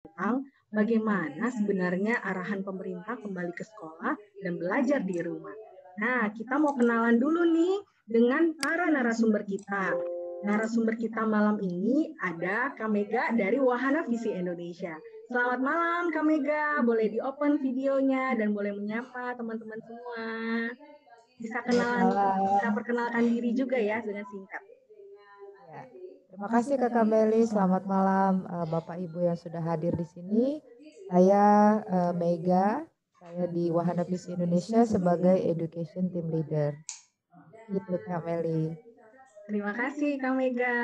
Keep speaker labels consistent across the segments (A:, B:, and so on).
A: tentang bagaimana sebenarnya arahan pemerintah kembali ke sekolah dan belajar di rumah. Nah, kita mau kenalan dulu nih dengan para narasumber kita. Narasumber kita malam ini ada Kamega dari Wahana Visi Indonesia. Selamat malam Kamega, boleh di-open videonya dan boleh menyapa teman-teman semua. Bisa perkenalkan diri juga ya dengan singkat.
B: Ya. Terima kasih Kakak Meli, selamat malam Bapak Ibu yang sudah hadir di sini. Saya Mega, saya di Wahana Visi Indonesia sebagai Education Team Leader. Gitu Kak Meli.
A: Terima kasih Kak Mega.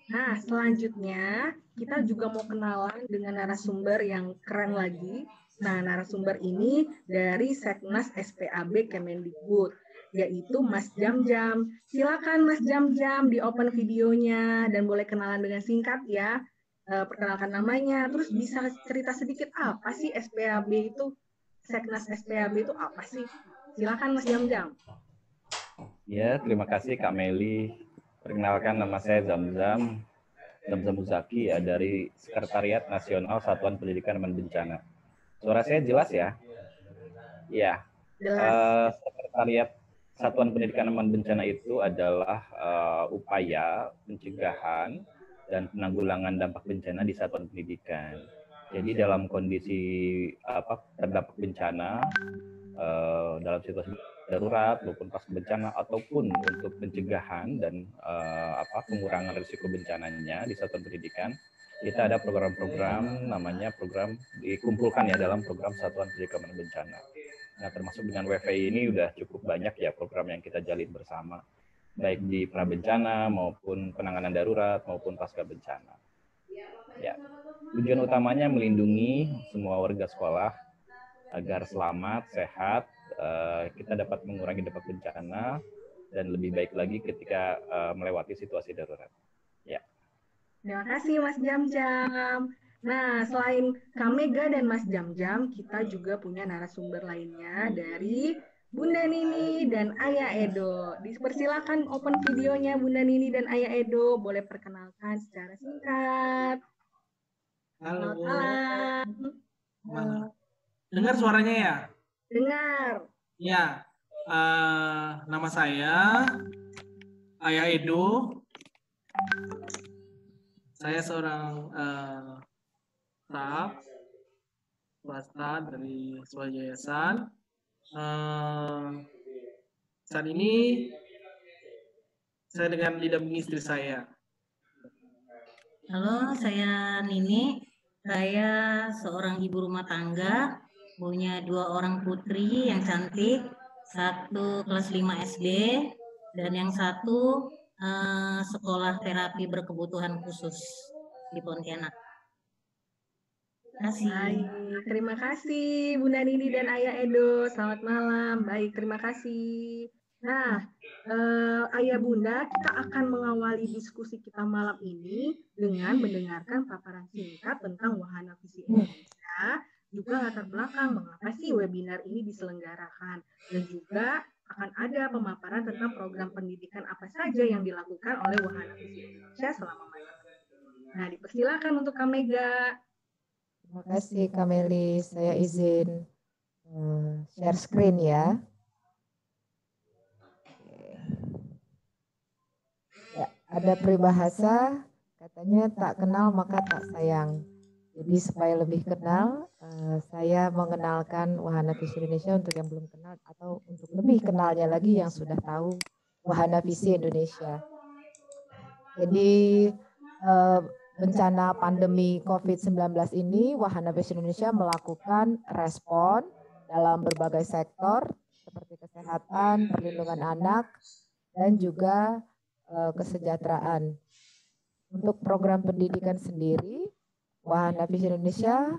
A: Nah, selanjutnya kita juga mau kenalan dengan narasumber yang keren lagi. Nah, narasumber ini dari Seknas SPAB Kemendikbud, yaitu Mas Jam-Jam. Silakan Mas Jam-Jam di open videonya dan boleh kenalan dengan singkat ya. Perkenalkan namanya, terus bisa cerita sedikit apa sih SPAB itu? Seknas SPAB itu apa sih? Silakan Mas Jam-Jam.
C: Ya, terima kasih Kak Meli. Perkenalkan nama saya Zamzam Muzaki ya, dari Sekretariat Nasional Satuan Pendidikan Aman Bencana. Suara saya jelas ya? Ya. Sekretariat Satuan Pendidikan Aman Bencana itu adalah upaya pencegahan dan penanggulangan dampak bencana di satuan pendidikan. Jadi dalam kondisi terdampak bencana, dalam situasi darurat maupun pas bencana ataupun untuk pencegahan dan pengurangan risiko bencananya di satuan pendidikan, kita ada program-program namanya program dikumpulkan ya dalam program Satuan Pendidikan Bencana. Nah, termasuk dengan WVI ini udah cukup banyak ya program yang kita jalin bersama, baik di prabencana maupun penanganan darurat maupun pasca bencana. Ya, tujuan utamanya melindungi semua warga sekolah agar selamat, sehat, kita dapat mengurangi dampak bencana dan lebih baik lagi ketika melewati situasi darurat. Ya.
A: Terima kasih Mas Jam-Jam. Nah, selain Kamega dan Mas Jam-Jam, kita juga punya narasumber lainnya dari Bunda Nini dan Ayah Edo. Dipersilakan open videonya Bunda Nini dan Ayah Edo. Boleh perkenalkan secara singkat.
D: Halo.
A: Malam.
D: Malam. Dengar suaranya ya?
A: Dengar.
D: Ya. Nama saya Ayah Edo. Saya seorang staf swasta dari sebuah yayasan. Saat ini saya dengan didampingi istri saya.
E: Halo, saya Nini. Saya seorang ibu rumah tangga, punya 2 orang putri yang cantik, satu kelas 5 SD dan yang satu sekolah terapi berkebutuhan khusus di Pontianak.
A: Terima kasih Bunda Nini dan Ayah Edo. Selamat malam. Baik, terima kasih. Nah, Ayah Bunda, kita akan mengawali diskusi kita malam ini dengan mendengarkan paparan singkat tentang Wahana Visi Indonesia, juga latar belakang mengapa sih webinar ini diselenggarakan, dan juga akan ada pemaparan tentang program pendidikan apa saja yang dilakukan oleh Wahana Visi Indonesia selama masa pandemi. Nah, dipersilakan untuk Kamega.
B: Terima kasih Kak Meli, saya izin share screen ya. Ya, ada peribahasa katanya tak kenal maka tak sayang. Jadi supaya lebih kenal, saya mengenalkan Wahana Visi Indonesia untuk yang belum kenal atau untuk lebih kenalnya lagi yang sudah tahu Wahana Visi Indonesia. Jadi bencana pandemi COVID-19 ini, Wahana Visi Indonesia melakukan respon dalam berbagai sektor seperti kesehatan, perlindungan anak, dan juga kesejahteraan. Untuk program pendidikan sendiri, Wahana Visi Indonesia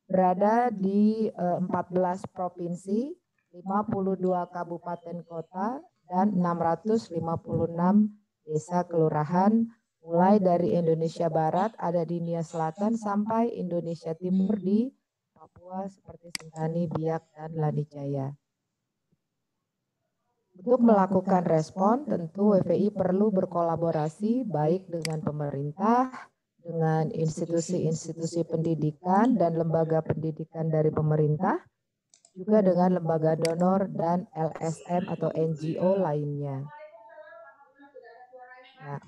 B: berada di 14 provinsi, 52 kabupaten kota, dan 656 desa kelurahan, mulai dari Indonesia Barat, ada di Nia Selatan, sampai Indonesia Timur di Papua seperti Sentani, Biak, dan Lanijaya. Untuk melakukan respon, tentu WVI perlu berkolaborasi baik dengan pemerintah, dengan institusi-institusi pendidikan dan lembaga pendidikan dari pemerintah, juga dengan lembaga donor dan LSM atau NGO lainnya. Nah,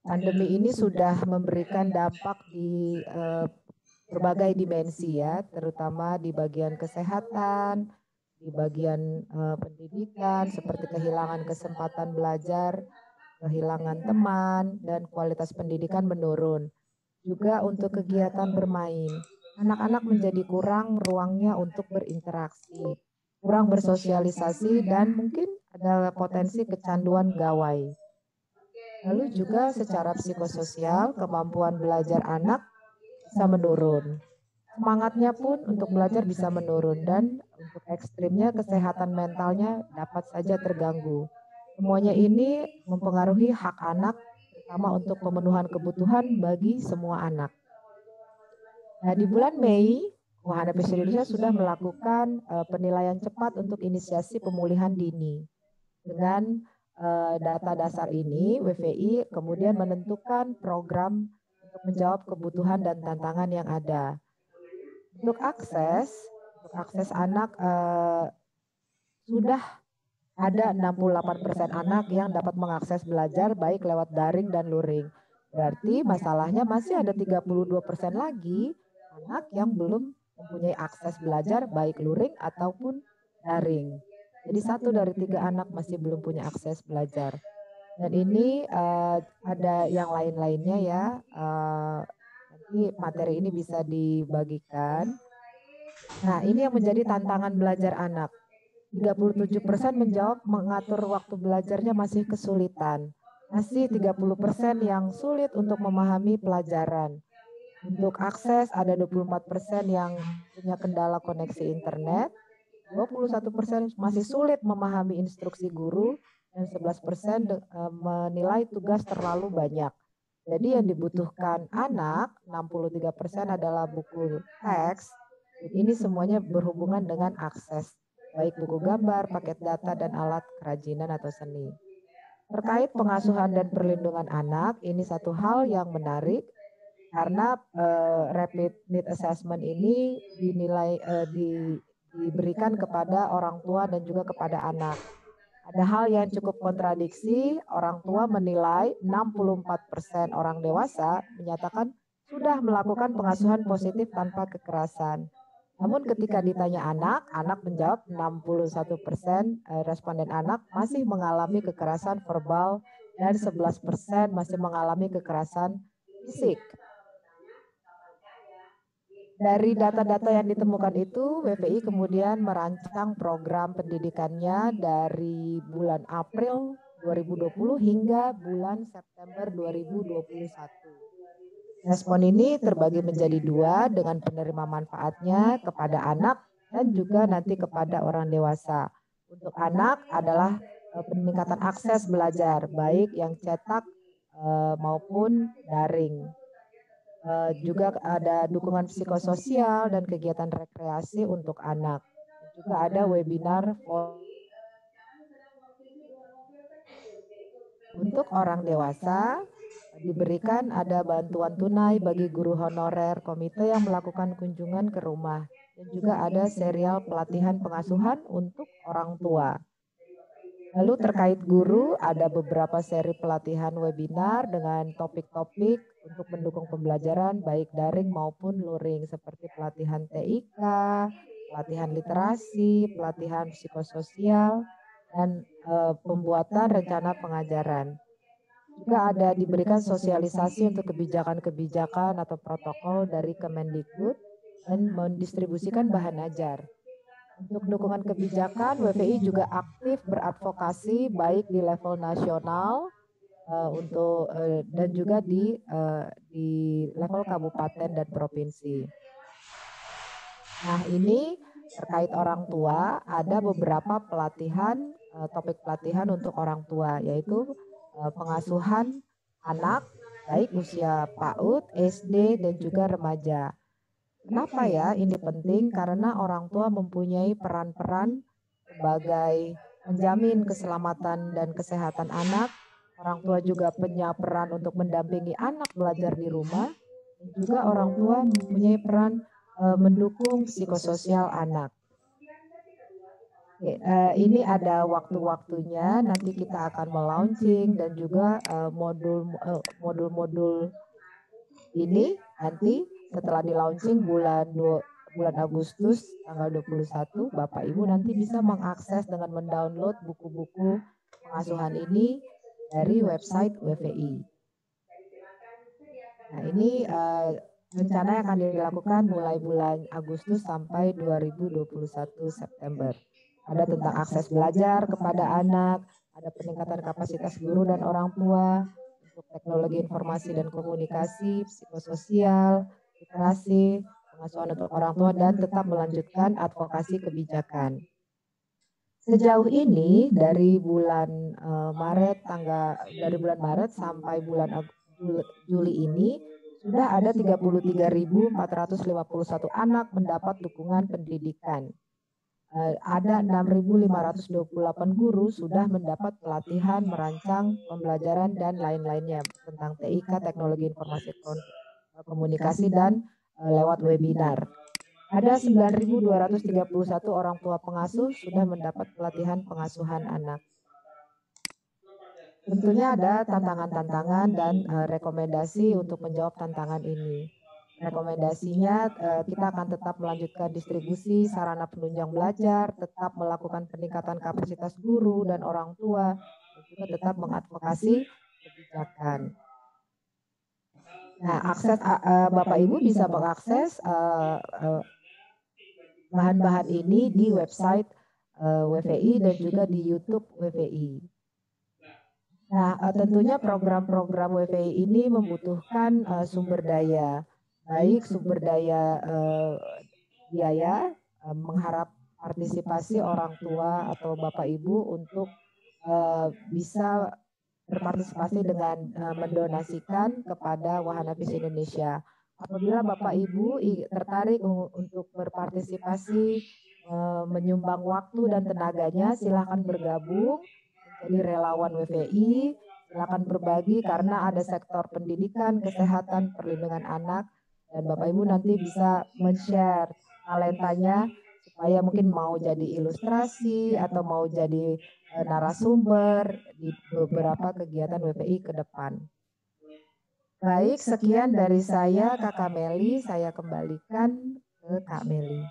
B: pandemi ini sudah memberikan dampak di berbagai dimensi ya, terutama di bagian kesehatan, di bagian pendidikan seperti kehilangan kesempatan belajar, kehilangan teman, dan kualitas pendidikan menurun. Juga untuk kegiatan bermain, anak-anak menjadi kurang ruangnya untuk berinteraksi, kurang bersosialisasi, dan mungkin ada potensi kecanduan gawai. Lalu juga secara psikososial, kemampuan belajar anak bisa menurun. Semangatnya pun untuk belajar bisa menurun dan untuk ekstrimnya kesehatan mentalnya dapat saja terganggu. Semuanya ini mempengaruhi hak anak, terutama untuk pemenuhan kebutuhan bagi semua anak. Nah, di bulan Mei, Wahana Pesisir Indonesia sudah melakukan penilaian cepat untuk inisiasi pemulihan dini. Dengan data dasar ini, WVI kemudian menentukan program untuk menjawab kebutuhan dan tantangan yang ada. Untuk akses anak sudah ada 68% anak yang dapat mengakses belajar baik lewat daring dan luring. Berarti masalahnya masih ada 32% lagi anak yang belum mempunyai akses belajar baik luring ataupun daring. Jadi 1 dari 3 anak masih belum punya akses belajar. Dan ini ada yang lain-lainnya ya. Nanti materi ini bisa dibagikan. Nah, ini yang menjadi tantangan belajar anak. 37% menjawab mengatur waktu belajarnya masih kesulitan. Masih 30% yang sulit untuk memahami pelajaran. Untuk akses ada 24% yang punya kendala koneksi internet. 21% masih sulit memahami instruksi guru. Dan 11% menilai tugas terlalu banyak. Jadi yang dibutuhkan anak 63% adalah buku teks. Ini semuanya berhubungan dengan akses, baik buku gambar, paket data, dan alat kerajinan atau seni. Terkait pengasuhan dan perlindungan anak, ini satu hal yang menarik karena rapid need assessment ini dinilai diberikan kepada orang tua dan juga kepada anak. Ada hal yang cukup kontradiksi, orang tua menilai 64% orang dewasa menyatakan sudah melakukan pengasuhan positif tanpa kekerasan. Namun ketika ditanya anak menjawab 61% responden anak masih mengalami kekerasan verbal dan 11% masih mengalami kekerasan fisik. Dari data-data yang ditemukan itu, WVI kemudian merancang program pendidikannya dari bulan April 2020 hingga bulan September 2021. Respon ini terbagi menjadi 2 dengan penerima manfaatnya kepada anak dan juga nanti kepada orang dewasa. Untuk anak adalah peningkatan akses belajar, baik yang cetak maupun daring. Juga ada dukungan psikososial dan kegiatan rekreasi untuk anak. Juga ada webinar untuk orang dewasa. Diberikan ada bantuan tunai bagi guru honorer, komite yang melakukan kunjungan ke rumah. Dan juga ada serial pelatihan pengasuhan untuk orang tua. Lalu terkait guru, ada beberapa seri pelatihan webinar dengan topik-topik untuk mendukung pembelajaran baik daring maupun luring seperti pelatihan TIK, pelatihan literasi, pelatihan psikososial, dan pembuatan rencana pengajaran. Juga ada diberikan sosialisasi untuk kebijakan-kebijakan atau protokol dari Kemendikbud dan mendistribusikan bahan ajar. Untuk dukungan kebijakan, WVI juga aktif beradvokasi baik di level nasional dan juga di level kabupaten dan provinsi. Nah, ini terkait orang tua ada beberapa pelatihan, topik pelatihan untuk orang tua, yaitu pengasuhan anak baik usia PAUD, SD, dan juga remaja. Kenapa ya ini penting? Karena orang tua mempunyai peran-peran sebagai menjamin keselamatan dan kesehatan anak, Orang tua juga punya peran untuk mendampingi anak belajar di rumah, dan juga orang tua mempunyai peran mendukung psikososial anak. Oke, ini ada waktu-waktunya, nanti kita akan melaunching dan juga modul-modul ini nanti setelah di launching bulan Agustus tanggal 21, Bapak Ibu nanti bisa mengakses dengan mendownload buku-buku pengasuhan ini dari website WVI. Nah, ini rencana yang akan dilakukan mulai bulan Agustus sampai 2021 September. Ada tentang akses belajar kepada anak, ada peningkatan kapasitas guru dan orang tua, untuk teknologi informasi dan komunikasi, psikososial, literasi, pengasuhan untuk orang tua, dan tetap melanjutkan advokasi kebijakan. Sejauh ini dari bulan Maret sampai bulan Juli ini sudah ada 33.451 anak mendapat dukungan pendidikan. Ada 6.528 guru sudah mendapat pelatihan merancang pembelajaran dan lain-lainnya tentang TIK, teknologi informasi komunikasi, dan lewat webinar. Ada 9.231 orang tua pengasuh sudah mendapat pelatihan pengasuhan anak. Tentunya ada tantangan-tantangan dan rekomendasi untuk menjawab tantangan ini. Rekomendasinya kita akan tetap melanjutkan distribusi sarana penunjang belajar, tetap melakukan peningkatan kapasitas guru dan orang tua, dan juga tetap mengadvokasi kebijakan. Nah, akses Bapak Ibu bisa mengakses bahan-bahan ini di website WVI dan juga di YouTube WVI. Nah, tentunya program-program WVI ini membutuhkan sumber daya, baik sumber daya biaya, mengharap partisipasi orang tua atau Bapak Ibu untuk bisa berpartisipasi dengan mendonasikan kepada Wahana Peace Indonesia. Apabila Bapak Ibu tertarik untuk berpartisipasi, menyumbang waktu dan tenaganya, silakan bergabung menjadi relawan WVI, silakan berbagi karena ada sektor pendidikan, kesehatan, perlindungan anak, dan Bapak Ibu nanti bisa men-share talentanya supaya mungkin mau jadi ilustrasi atau mau jadi narasumber di beberapa kegiatan WPI ke depan. Baik, sekian dari saya, Kakak Meli. Saya kembalikan ke Kak Meli.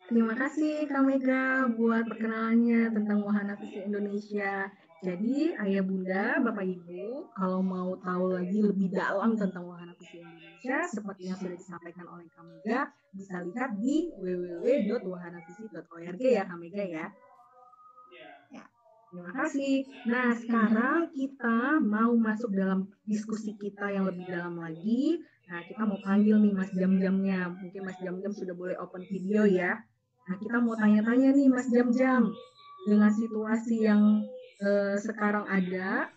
A: Terima kasih Kak Mega buat perkenalannya tentang Wahana Peace Indonesia. Jadi Ayah Bunda, Bapak Ibu, kalau mau tahu lagi lebih dalam tentang Wahana Peace Indonesia, seperti yang sudah disampaikan oleh Kak Mega, bisa lihat di www.wahanapisi.org ya Kak Mega ya. Terima kasih. Nah, sekarang kita mau masuk dalam diskusi kita yang lebih dalam lagi. Nah, kita mau panggil nih Mas Jam-Jamnya. Mungkin Mas Jam-Jam sudah boleh open video ya. Nah, kita mau tanya-tanya nih Mas Jam-Jam. Dengan situasi yang sekarang ada,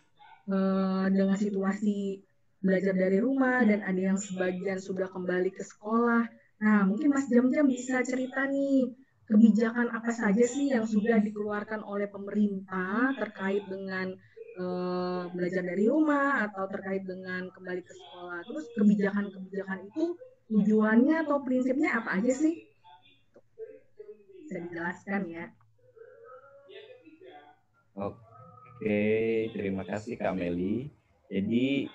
A: dengan situasi belajar dari rumah dan ada yang sebagian sudah kembali ke sekolah. Nah, mungkin Mas Jam-Jam bisa cerita nih, kebijakan apa saja sih yang sudah dikeluarkan oleh pemerintah terkait dengan belajar dari rumah atau terkait dengan kembali ke sekolah. Terus kebijakan-kebijakan itu tujuannya atau prinsipnya apa aja sih? Bisa dijelaskan ya.
C: Oke, terima kasih Kak Meli. Jadi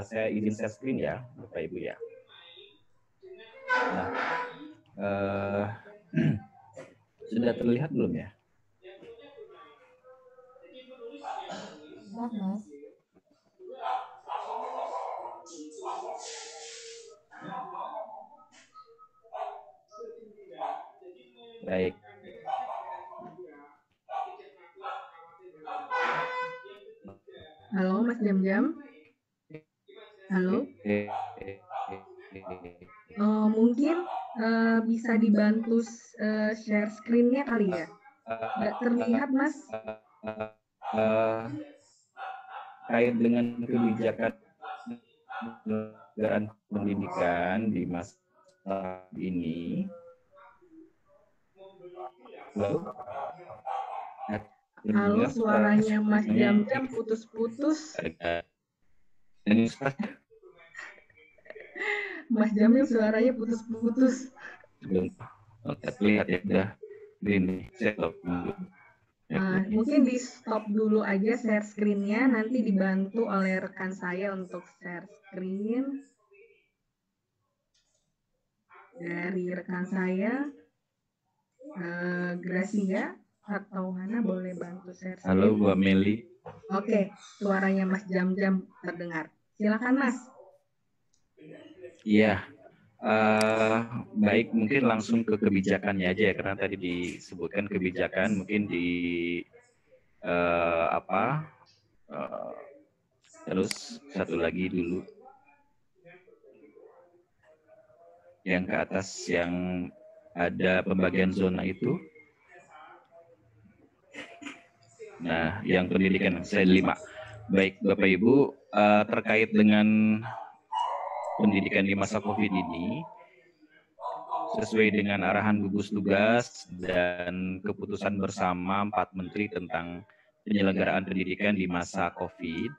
C: saya izin share screen ya, Bapak Ibu ya. Nah, sudah terlihat belum ya?
B: Sudah, Mas.
C: Baik.
A: Halo Mas Jam-Jam. Halo. Mungkin bisa dibantu share screen-nya kali ya. Nggak terlihat Mas.
C: Kait dengan kebijakan anggaran pendidikan di masa ini. Halo?
A: Halo, suaranya Mas Jam-Jam putus-putus. Mas Jamil suaranya putus-putus.
C: Lihat ya, udah ini saya stop dulu.
A: Mungkin di stop dulu aja share screen-nya, nanti dibantu oleh rekan saya untuk share screen. Dari rekan saya, Gracia atau Hana boleh bantu share screen.
C: Halo Bu Meli.
A: Oke, suaranya Mas Jam-Jam terdengar. Silakan Mas.
C: Iya. Baik, mungkin langsung ke kebijakannya aja ya, karena tadi disebutkan kebijakan, mungkin di terus satu lagi dulu yang ke atas yang ada pembagian zona itu. Nah, yang pendidikan slide 5. Baik Bapak Ibu, terkait dengan pendidikan di masa COVID ini, sesuai dengan arahan gugus tugas dan keputusan bersama 4 menteri tentang penyelenggaraan pendidikan di masa COVID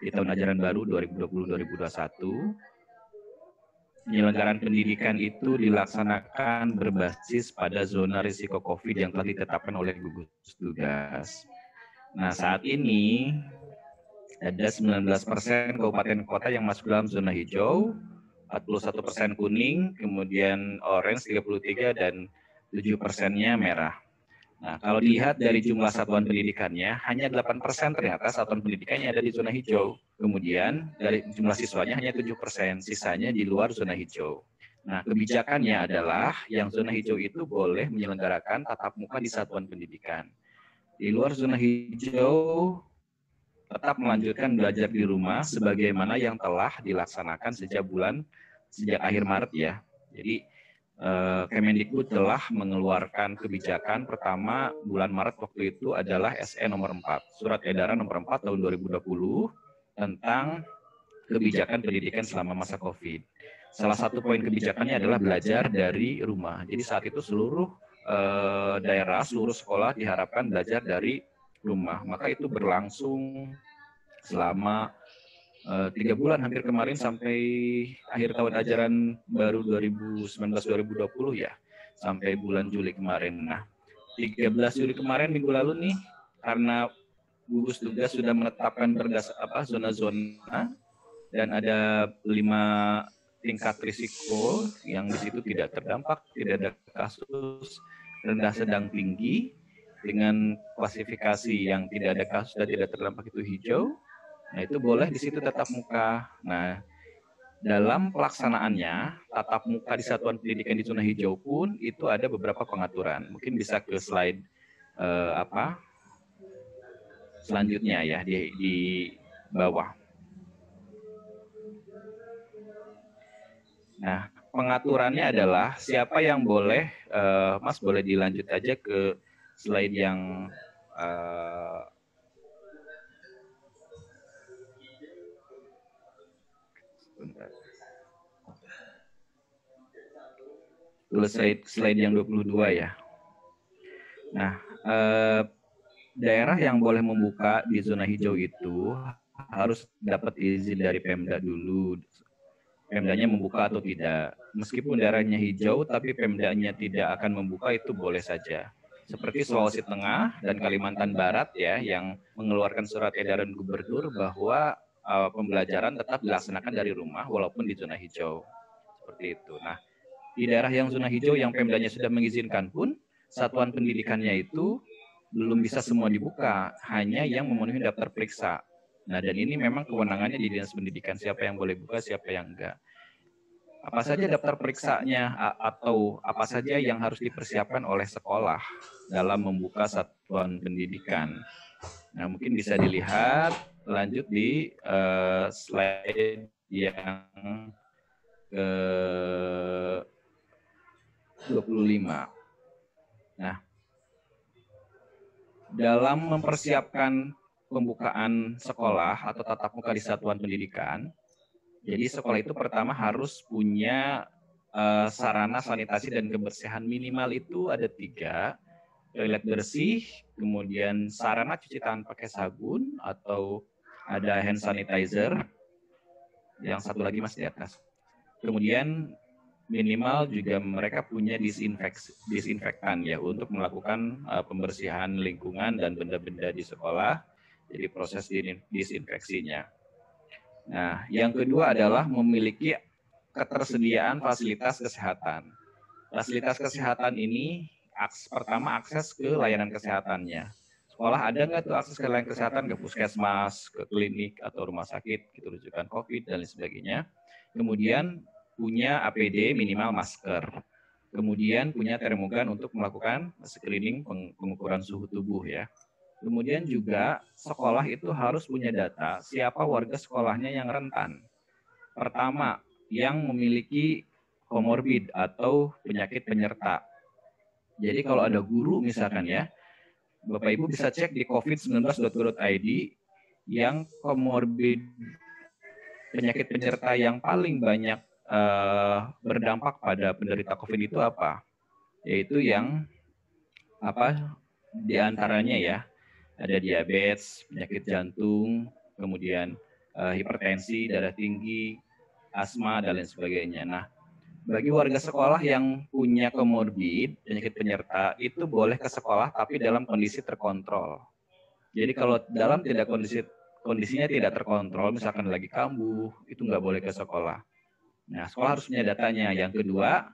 C: di tahun ajaran baru 2020-2021, penyelenggaraan pendidikan itu dilaksanakan berbasis pada zona risiko COVID yang telah ditetapkan oleh gugus tugas. Nah, saat ini ada 19% kabupaten kota yang masuk dalam zona hijau, 41% kuning, kemudian orange 33 dan 7%-nya merah. Nah, kalau dilihat dari jumlah satuan pendidikannya, hanya 8% ternyata satuan pendidikannya ada di zona hijau. Kemudian dari jumlah siswanya hanya 7%, sisanya di luar zona hijau. Nah, kebijakannya adalah yang zona hijau itu boleh menyelenggarakan tatap muka di satuan pendidikan. Di luar zona hijau tetap melanjutkan belajar di rumah sebagaimana yang telah dilaksanakan sejak akhir Maret ya. Jadi Kemendikbud telah mengeluarkan kebijakan pertama bulan Maret waktu itu adalah SE nomor 4, Surat Edaran nomor 4 tahun 2020 tentang kebijakan pendidikan selama masa COVID. Salah satu poin kebijakannya adalah belajar dari rumah. Jadi saat itu seluruh daerah, seluruh sekolah diharapkan belajar dari rumah. Maka itu berlangsung selama 3 bulan hampir kemarin sampai akhir tahun ajaran baru 2019-2020 ya, sampai bulan Juli kemarin. Nah, 13 Juli kemarin minggu lalu nih, karena gugus tugas sudah menetapkan zona-zona dan ada 5 tingkat risiko yang di situ tidak terdampak, tidak ada kasus, rendah, sedang, tinggi, dengan klasifikasi yang tidak ada kasus dan tidak terdampak itu hijau. Nah, itu boleh di situ tatap muka. Nah, dalam pelaksanaannya, tatap muka di satuan pendidikan di zona hijau pun itu ada beberapa pengaturan. Mungkin bisa ke slide selanjutnya ya, di bawah. Nah, pengaturannya adalah siapa yang boleh, Mas boleh dilanjut aja ke slide yang slide yang 22 ya. Nah, daerah yang boleh membuka di zona hijau itu harus dapat izin dari Pemda dulu. Pemdanya membuka atau tidak. Meskipun daerahnya hijau, tapi Pemdanya tidak akan membuka, itu boleh saja. Seperti Sulawesi Tengah dan Kalimantan Barat ya, yang mengeluarkan surat edaran gubernur bahwa pembelajaran tetap dilaksanakan dari rumah walaupun di zona hijau. Seperti itu. Nah, di daerah yang zona hijau yang Pemdanya sudah mengizinkan pun, satuan pendidikannya itu belum bisa semua dibuka, hanya yang memenuhi daftar periksa. Nah, dan ini memang kewenangannya di Dinas Pendidikan, siapa yang boleh buka, siapa yang enggak. Apa saja daftar periksanya atau apa saja yang harus dipersiapkan oleh sekolah dalam membuka satuan pendidikan. Nah, mungkin bisa dilihat lanjut di slide yang ke 25. Nah, dalam mempersiapkan pembukaan sekolah atau tatap muka di satuan pendidikan, jadi sekolah itu pertama harus punya sarana sanitasi dan kebersihan minimal itu ada 3. toilet bersih, kemudian sarana cuci tangan pakai sabun atau ada hand sanitizer. Yang satu lagi Mas di atas. Kemudian minimal juga mereka punya disinfektan ya untuk melakukan pembersihan lingkungan dan benda-benda di sekolah. Jadi proses disinfeksinya. Nah, yang kedua adalah memiliki ketersediaan fasilitas kesehatan. Fasilitas kesehatan ini pertama akses ke layanan kesehatannya. Sekolah ada nggak tuh akses ke layanan kesehatan, ke puskesmas, ke klinik atau rumah sakit, gitu rujukan COVID dan lain sebagainya. Kemudian punya APD minimal masker. Kemudian punya termogan untuk melakukan screening pengukuran suhu tubuh ya. Kemudian juga sekolah itu harus punya data siapa warga sekolahnya yang rentan. Pertama, yang memiliki komorbid atau penyakit penyerta. Jadi kalau ada guru misalkan ya, Bapak Ibu bisa cek di covid19.go.id yang komorbid penyakit penyerta yang paling banyak berdampak pada penderita COVID itu apa? Yaitu yang diantaranya ya, ada diabetes, penyakit jantung, kemudian hipertensi, darah tinggi, asma, dan lain sebagainya. Nah, bagi warga sekolah yang punya komorbid, penyakit penyerta, itu boleh ke sekolah tapi dalam kondisi terkontrol. Jadi kalau dalam kondisinya tidak terkontrol, misalkan lagi kambuh, itu nggak boleh ke sekolah. Nah, sekolah harus punya datanya. Yang kedua,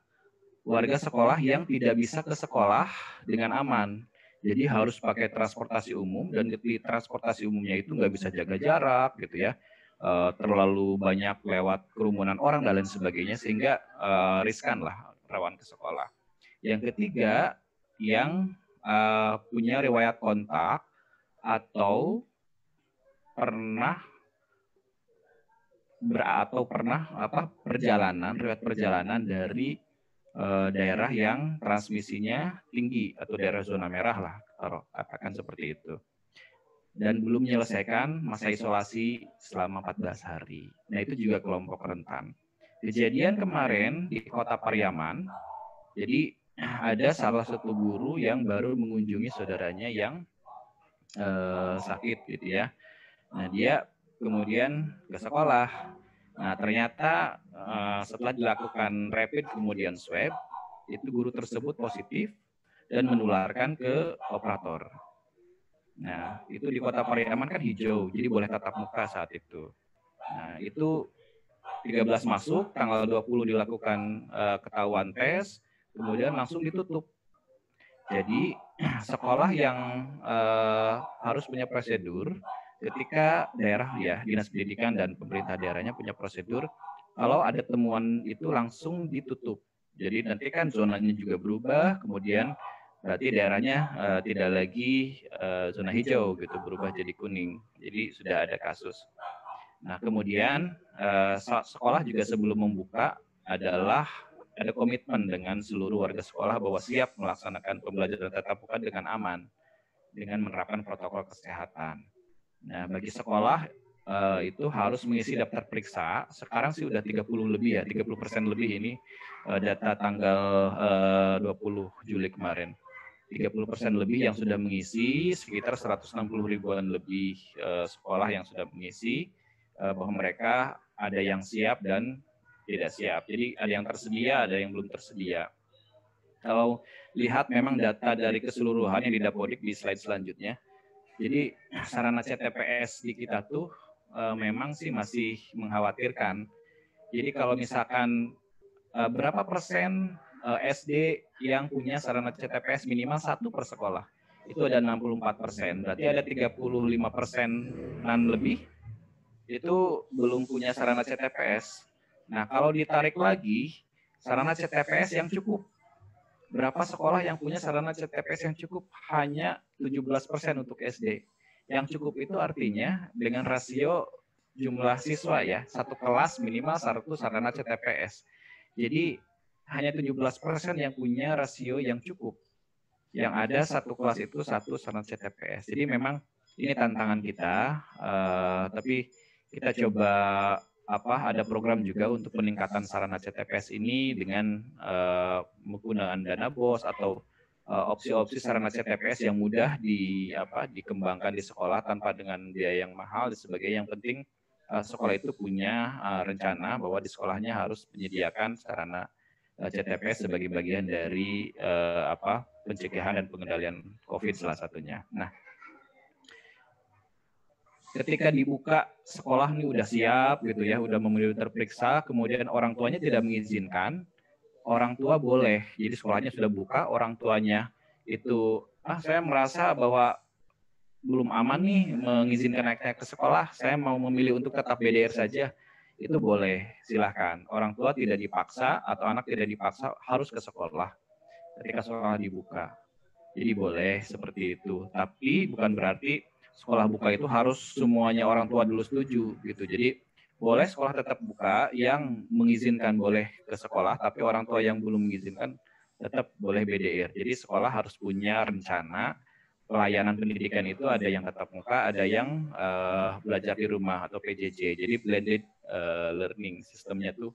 C: warga sekolah yang tidak bisa ke sekolah dengan aman. Jadi harus pakai transportasi umum, dan di transportasi umumnya itu nggak bisa jaga jarak gitu ya. Terlalu banyak lewat kerumunan orang dan lain sebagainya, sehingga riskan lah rawan ke sekolah. Yang ketiga, yang punya riwayat kontak atau pernah riwayat perjalanan dari daerah yang transmisinya tinggi atau daerah zona merah lah, katakan seperti itu. Dan belum menyelesaikan masa isolasi selama 14 hari. Nah, itu juga kelompok rentan. Kejadian kemarin di Kota Pariaman, jadi ada salah satu guru yang baru mengunjungi saudaranya yang sakit gitu ya. Nah, dia kemudian ke sekolah. Nah, ternyata setelah dilakukan rapid kemudian swab, itu guru tersebut positif dan menularkan ke operator. Nah, itu di Kota Pariaman kan hijau, jadi boleh tatap muka saat itu. Nah, itu 13 masuk, tanggal 20 dilakukan ketahuan tes, kemudian langsung ditutup. Jadi sekolah yang harus punya prosedur ketika daerah ya, Dinas Pendidikan dan pemerintah daerahnya punya prosedur, kalau ada temuan itu langsung ditutup. Jadi nanti kan zonanya juga berubah, kemudian berarti daerahnya tidak lagi zona hijau gitu, berubah jadi kuning. Jadi sudah ada kasus. Nah, kemudian sekolah juga sebelum membuka adalah ada komitmen dengan seluruh warga sekolah bahwa siap melaksanakan pembelajaran tatap muka dengan aman, dengan menerapkan protokol kesehatan. Nah, bagi sekolah itu harus mengisi daftar periksa. Sekarang sih udah 30 lebih ya, 30% lebih ini data tanggal 20 Juli kemarin. 30% lebih yang sudah mengisi, sekitar 160 ribuan lebih sekolah yang sudah mengisi, bahwa mereka ada yang siap dan tidak siap. Jadi ada yang tersedia, ada yang belum tersedia. Kalau lihat memang data dari keseluruhan yang didapodik di slide selanjutnya, jadi sarana CTPS di kita tuh memang sih masih mengkhawatirkan. Jadi kalau misalkan berapa persen SD yang punya sarana CTPS minimal 1 per sekolah, itu ada 64%. Berarti ada 35%-an lebih itu belum punya sarana CTPS. Nah, kalau ditarik lagi, sarana CTPS yang cukup. Berapa sekolah yang punya sarana CTPS yang cukup? Hanya 17% untuk SD. Yang cukup itu artinya dengan rasio jumlah siswa ya, satu kelas minimal 1 sarana CTPS. Jadi hanya 17% yang punya rasio yang cukup. Yang ada satu kelas itu 1 sarana CTPS. Jadi memang ini tantangan kita, tapi kita coba ada program juga untuk peningkatan sarana CTPS ini dengan menggunakan dana BOS atau opsi-opsi sarana CTPS yang mudah dikembangkan di sekolah tanpa dengan biaya yang mahal dan sebagainya. Yang penting sekolah itu punya rencana bahwa di sekolahnya harus menyediakan sarana CTPS sebagai bagian dari pencegahan dan pengendalian COVID salah satunya. Nah, ketika dibuka sekolah ini udah siap gitu ya, udah memenuhi terperiksa, kemudian orang tuanya tidak mengizinkan, orang tua boleh. Jadi sekolahnya sudah buka, orang tuanya itu saya merasa bahwa belum aman nih mengizinkan anaknya ke sekolah, saya mau memilih untuk tetap BDR saja, itu boleh, silahkan. Orang tua tidak dipaksa atau anak tidak dipaksa harus ke sekolah ketika sekolah dibuka. Jadi boleh seperti itu. Tapi bukan berarti sekolah buka itu harus semuanya orang tua dulu setuju gitu. Jadi boleh sekolah tetap buka, yang mengizinkan boleh ke sekolah, tapi orang tua yang belum mengizinkan tetap boleh BDR. Jadi sekolah harus punya rencana pelayanan pendidikan itu, ada yang tatap muka, ada yang belajar di rumah atau PJJ. Jadi blended learning sistemnya tuh.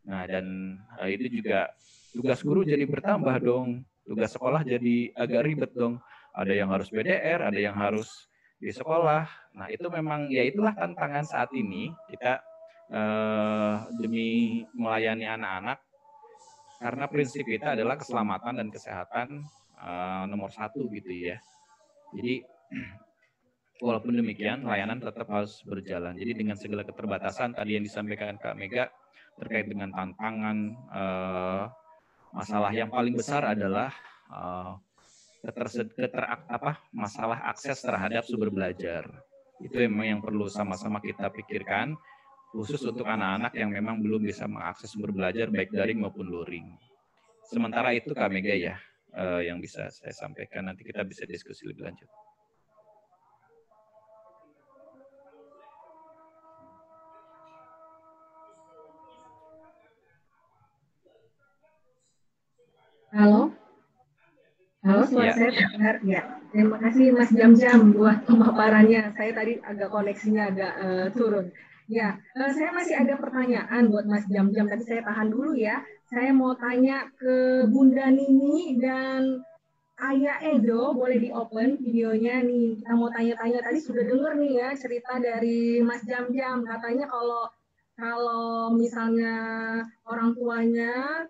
C: Nah, dan itu juga tugas guru jadi bertambah dong. Tugas sekolah jadi agak ribet dong. Ada yang harus BDR, ada yang harus di sekolah. Nah, itu memang ya itulah tantangan saat ini kita demi melayani anak-anak, karena prinsip kita adalah keselamatan dan kesehatan nomor 1 gitu ya. Jadi walaupun demikian layanan tetap harus berjalan. Jadi dengan segala keterbatasan tadi yang disampaikan Kak Mega terkait dengan tantangan, masalah yang paling besar adalah masalah akses terhadap sumber belajar. Itu memang yang perlu sama-sama kita pikirkan, khusus untuk anak-anak yang memang belum bisa mengakses sumber belajar baik daring maupun luring. Sementara itu Kak Mega ya yang bisa saya sampaikan, nanti kita bisa diskusi lebih lanjut.
A: Halo, suara saya terdengar? Ya, terima kasih Mas Jam-Jam buat pemaparannya. Saya tadi agak koneksinya agak turun. Ya, saya masih ada pertanyaan buat Mas Jam-Jam. Tadi saya tahan dulu ya. Saya mau tanya ke Bunda Nini dan Ayah Edo, boleh di-open videonya nih. Kita mau tanya-tanya, tadi sudah dengar nih ya cerita dari Mas Jam-Jam. Katanya kalau misalnya orang tuanya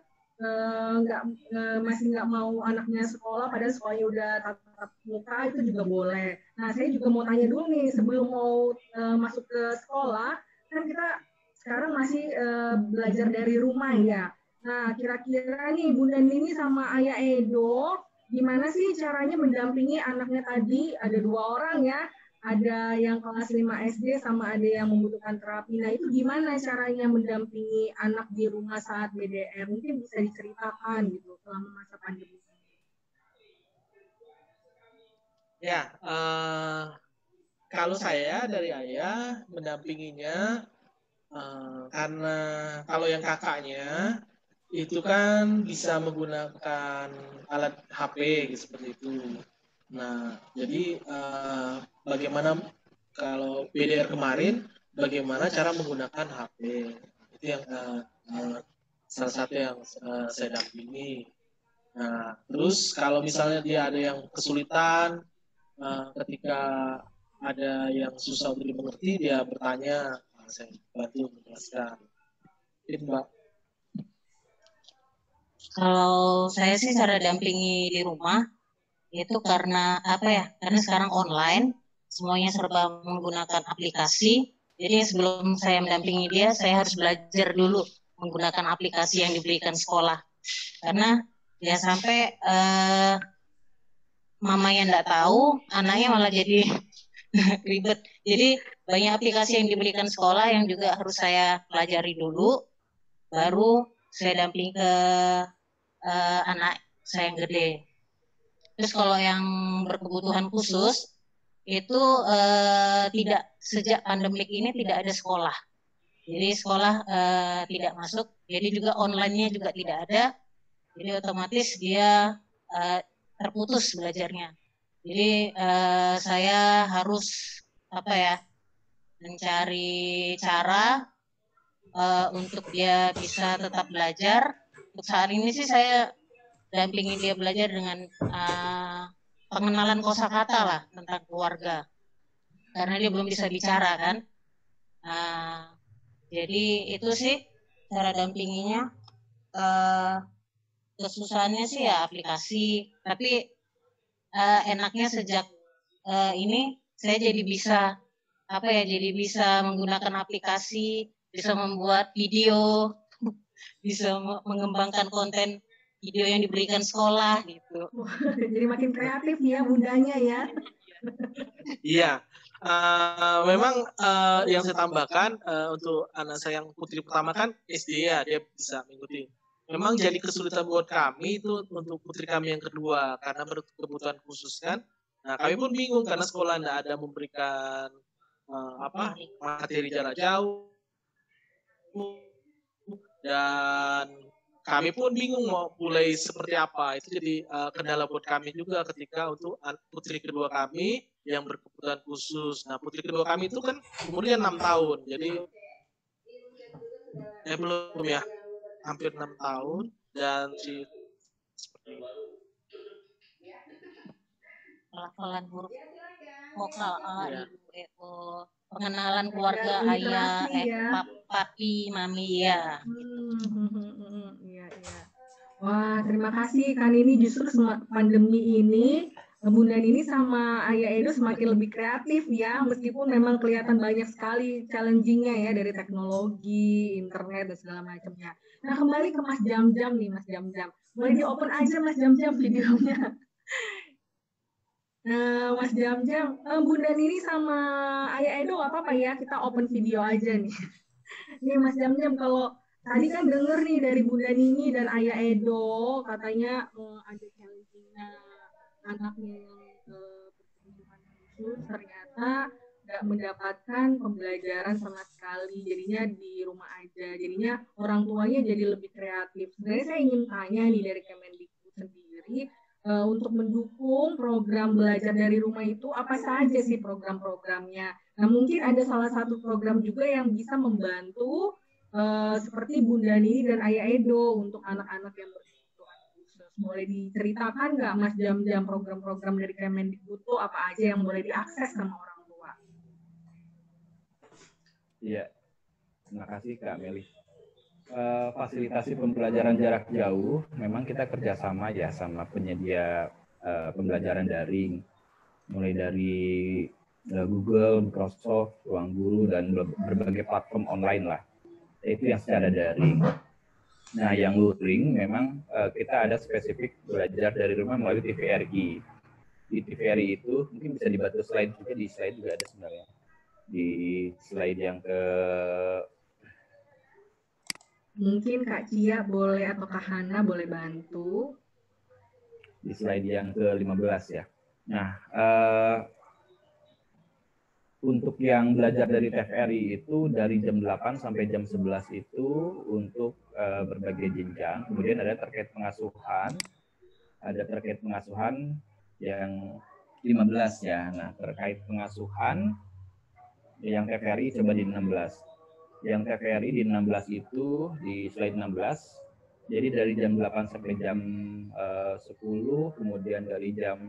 A: masih nggak mau anaknya sekolah, padahal sekolahnya udah tatap muka, itu juga boleh. Nah, saya juga mau tanya dulu nih, sebelum mau masuk ke sekolah, kan kita sekarang masih belajar dari rumah ya. Nah, kira-kira nih Bunda Nini sama Ayah Edo, gimana sih caranya mendampingi anaknya tadi? Ada 2 orang ya, ada yang kelas 5 SD sama ada yang membutuhkan terapi. Nah, itu gimana caranya mendampingi anak di rumah saat BDR? Mungkin bisa diceritakan gitu selama masa pandemi.
D: Ya, kalau saya dari ayah mendampinginya, karena kalau yang kakaknya itu kan bisa menggunakan alat HP seperti itu. Nah, jadi bagaimana kalau BDR kemarin, bagaimana cara menggunakan HP? Itu yang salah satu yang saya dampingi. Nah, terus kalau misalnya dia ada yang kesulitan, ketika ada yang susah untuk dimengerti, dia bertanya, saya bantu menjelaskan. Itu Mbak.
E: Kalau saya sih cara dampingi di rumah itu karena apa ya? Karena sekarang online, semuanya serba menggunakan aplikasi. Jadi sebelum saya mendampingi dia, saya harus belajar dulu menggunakan aplikasi yang diberikan sekolah. Karena ya sampai mamanya nggak tahu, anaknya malah jadi ribet. Jadi banyak aplikasi yang diberikan sekolah yang juga harus saya pelajari dulu, baru saya dampingi ke anak saya yang gede. Terus kalau yang berkebutuhan khusus itu tidak, sejak pandemik ini tidak ada sekolah. Jadi sekolah tidak masuk, jadi juga online-nya juga tidak ada. Jadi otomatis dia terputus belajarnya. Jadi saya harus mencari cara untuk dia bisa tetap belajar. Untuk saat ini sih saya dampingin dia belajar dengan pengenalan kosakata lah tentang keluarga, karena dia belum bisa bicara kan. Jadi itu sih cara dampinginya. Kesusahannya sih ya aplikasi, tapi enaknya sejak ini saya jadi bisa jadi bisa menggunakan aplikasi, bisa membuat video, bisa mengembangkan konten video yang diberikan sekolah gitu.
A: Jadi makin kreatif ya bundanya ya.
D: Iya, memang yang saya tambahkan untuk anak saya yang putri pertama kan SD ya, dia bisa mengikuti. Memang jadi kesulitan buat kami itu untuk putri kami yang kedua karena berkebutuhan khusus kan. Nah, kami pun bingung karena sekolah tidak ada memberikan materi jarak jauh, dan kami pun bingung mau mulai seperti apa. Itu jadi kendala buat kami juga ketika untuk putri kedua kami yang berkebutuhan khusus. Nah, putri kedua kami itu kan umurnya 6 tahun. Jadi belum ya, hampir 6 tahun dan seperti
E: pelafalan huruf vokal A, I, U, E, O, pengenalan keluarga ayah, papi, mami ya.
A: Iya, iya. Wah, terima kasih kan, ini justru pandemi ini Bunda Nini sama Ayah Edo semakin lebih kreatif ya, meskipun memang kelihatan banyak sekali challenging-nya ya dari teknologi, internet dan segala macamnya. Nah, kembali ke Mas Jam-Jam nih, Mas Jam-Jam. Boleh di-open aja Mas Jam-Jam videonya. Nah, Mas Jam-Jam, Bunda Nini sama Ayah Edo nggak apa-apa ya, kita open video aja nih. Nih Mas Jam-Jam, kalau tadi kan denger nih dari Bunda Nini dan Ayah Edo, katanya ada challenge-nya anaknya yang berkebutuhan khusus, ternyata nggak mendapatkan pembelajaran sama sekali, jadinya di rumah aja, jadinya orang tuanya jadi lebih kreatif. Sebenarnya saya ingin tanya nih dari Kemendikbud sendiri, untuk mendukung program belajar dari rumah itu apa saja sih program-programnya? Nah, mungkin ada salah satu program juga yang bisa membantu seperti Bunda Nini dan Ayah Edo untuk anak-anak yang berkebutuhan khusus. Boleh diceritakan nggak Mas Jam-Jam program-program dari Kemendikbud itu apa aja yang boleh diakses sama orang tua?
C: Iya, terima kasih Kak Meli. Fasilitasi pembelajaran jarak jauh, memang kita kerjasama ya sama penyedia pembelajaran daring, mulai dari Google, Microsoft, Ruang Guru, dan berbagai platform online lah. Itu yang secara daring. Nah, yang luring memang kita ada spesifik belajar dari rumah melalui TVRI. Di TVRI itu mungkin bisa dibantu slide juga, di slide juga ada sebenarnya. Di slide yang ke
A: mungkin Kak Cia boleh atau Kak Hana boleh bantu.
C: Di slide yang ke-15 ya. Nah, untuk yang belajar dari TVRI itu dari jam 8 sampai jam 11 itu untuk berbagai jenjang. Kemudian ada terkait pengasuhan. Ada terkait pengasuhan yang 15 ya. Nah, terkait pengasuhan yang TVRI coba di 16. Yang TVRI di 16 itu di slide 16. Jadi dari jam 8 sampai jam 10, kemudian dari jam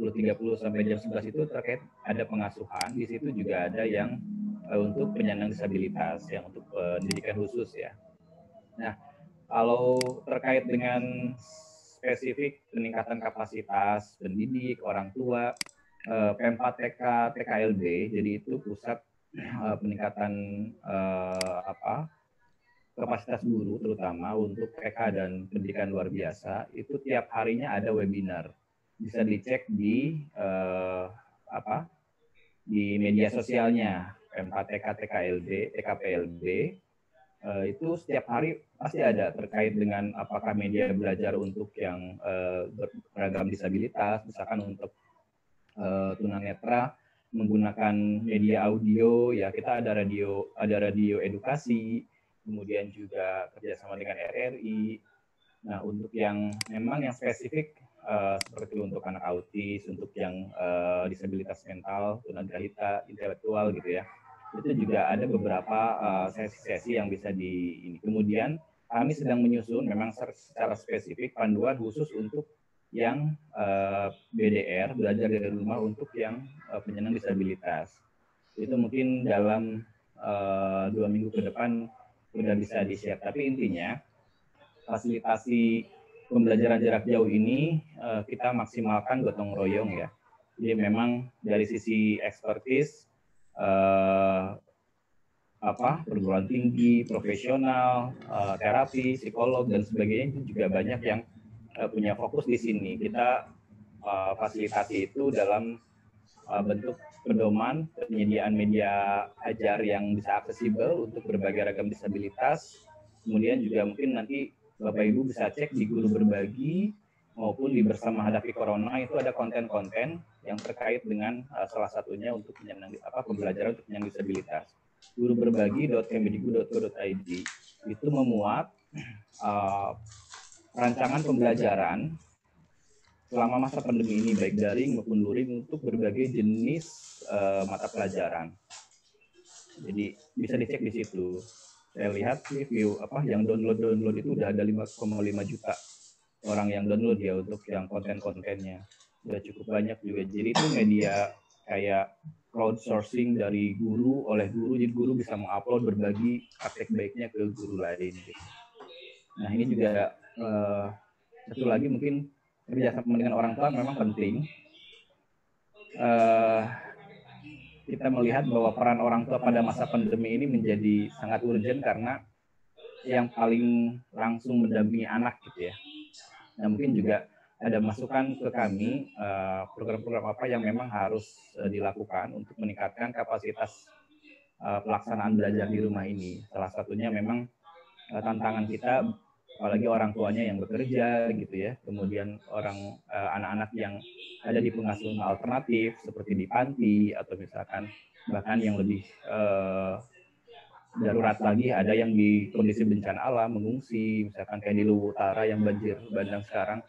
C: 10.30 sampai jam 11 itu terkait ada pengasuhan. Di situ juga ada yang untuk penyandang disabilitas, yang untuk pendidikan khusus ya. Nah, kalau terkait dengan spesifik peningkatan kapasitas pendidik, orang tua, P4 TK, TKLB, jadi itu pusat peningkatan kapasitas guru terutama untuk TK dan pendidikan luar biasa, itu tiap harinya ada webinar. Bisa dicek di di media sosialnya P4 TK, TKLB, TKPLB. Itu setiap hari pasti ada terkait dengan apakah media belajar untuk yang beragam disabilitas, misalkan untuk tunanetra menggunakan media audio ya, kita ada radio edukasi, kemudian juga kerjasama dengan RRI. Nah, untuk yang memang yang spesifik seperti untuk anak autis, untuk yang disabilitas mental, tunagrahita, intelektual gitu ya, itu juga ada beberapa sesi-sesi yang bisa di ini. Kemudian kami sedang menyusun memang secara spesifik panduan khusus untuk yang BDR, belajar dari rumah, untuk yang penyandang disabilitas. Itu mungkin dalam 2 minggu ke depan sudah bisa di-share. Tapi intinya fasilitasi pembelajaran jarak jauh ini kita maksimalkan gotong royong ya. Jadi memang dari sisi ekspertis perguruan tinggi, profesional, terapi, psikolog dan sebagainya itu juga banyak yang punya fokus di sini. Kita fasilitasi itu dalam bentuk pedoman, penyediaan media ajar yang bisa aksesibel untuk berbagai ragam disabilitas. Kemudian juga mungkin nanti Bapak Ibu bisa cek di Guru Berbagi maupun di Bersama Hadapi Corona, itu ada konten-konten yang terkait dengan salah satunya untuk pembelajaran untuk penyandang disabilitas. guruberbagi.kemdikbud.go.id itu memuat rancangan pembelajaran selama masa pandemi ini, baik daring maupun luring, untuk berbagai jenis mata pelajaran. Jadi bisa dicek di situ. Saya lihat review yang download itu udah ada 5,5 juta orang yang download ya untuk yang konten-kontennya. Udah cukup banyak juga. Jadi itu media kayak crowdsourcing dari guru oleh guru, jadi guru bisa mengupload berbagi praktek baiknya ke guru lain. Gitu. Nah ini juga satu lagi mungkin kerjasama dengan orang tua memang penting. Kita melihat bahwa peran orang tua pada masa pandemi ini menjadi sangat urgent karena yang paling langsung mendampingi anak gitu ya. Nah mungkin juga ada masukan ke kami program-program apa yang memang harus dilakukan untuk meningkatkan kapasitas pelaksanaan belajar di rumah ini. Salah satunya memang tantangan kita, apalagi orang tuanya yang bekerja gitu ya, kemudian anak-anak yang ada di pengasuhan alternatif seperti di panti atau misalkan bahkan yang lebih darurat lagi ada yang di kondisi bencana alam mengungsi, misalkan kayak di Luwu Utara yang banjir bandang sekarang.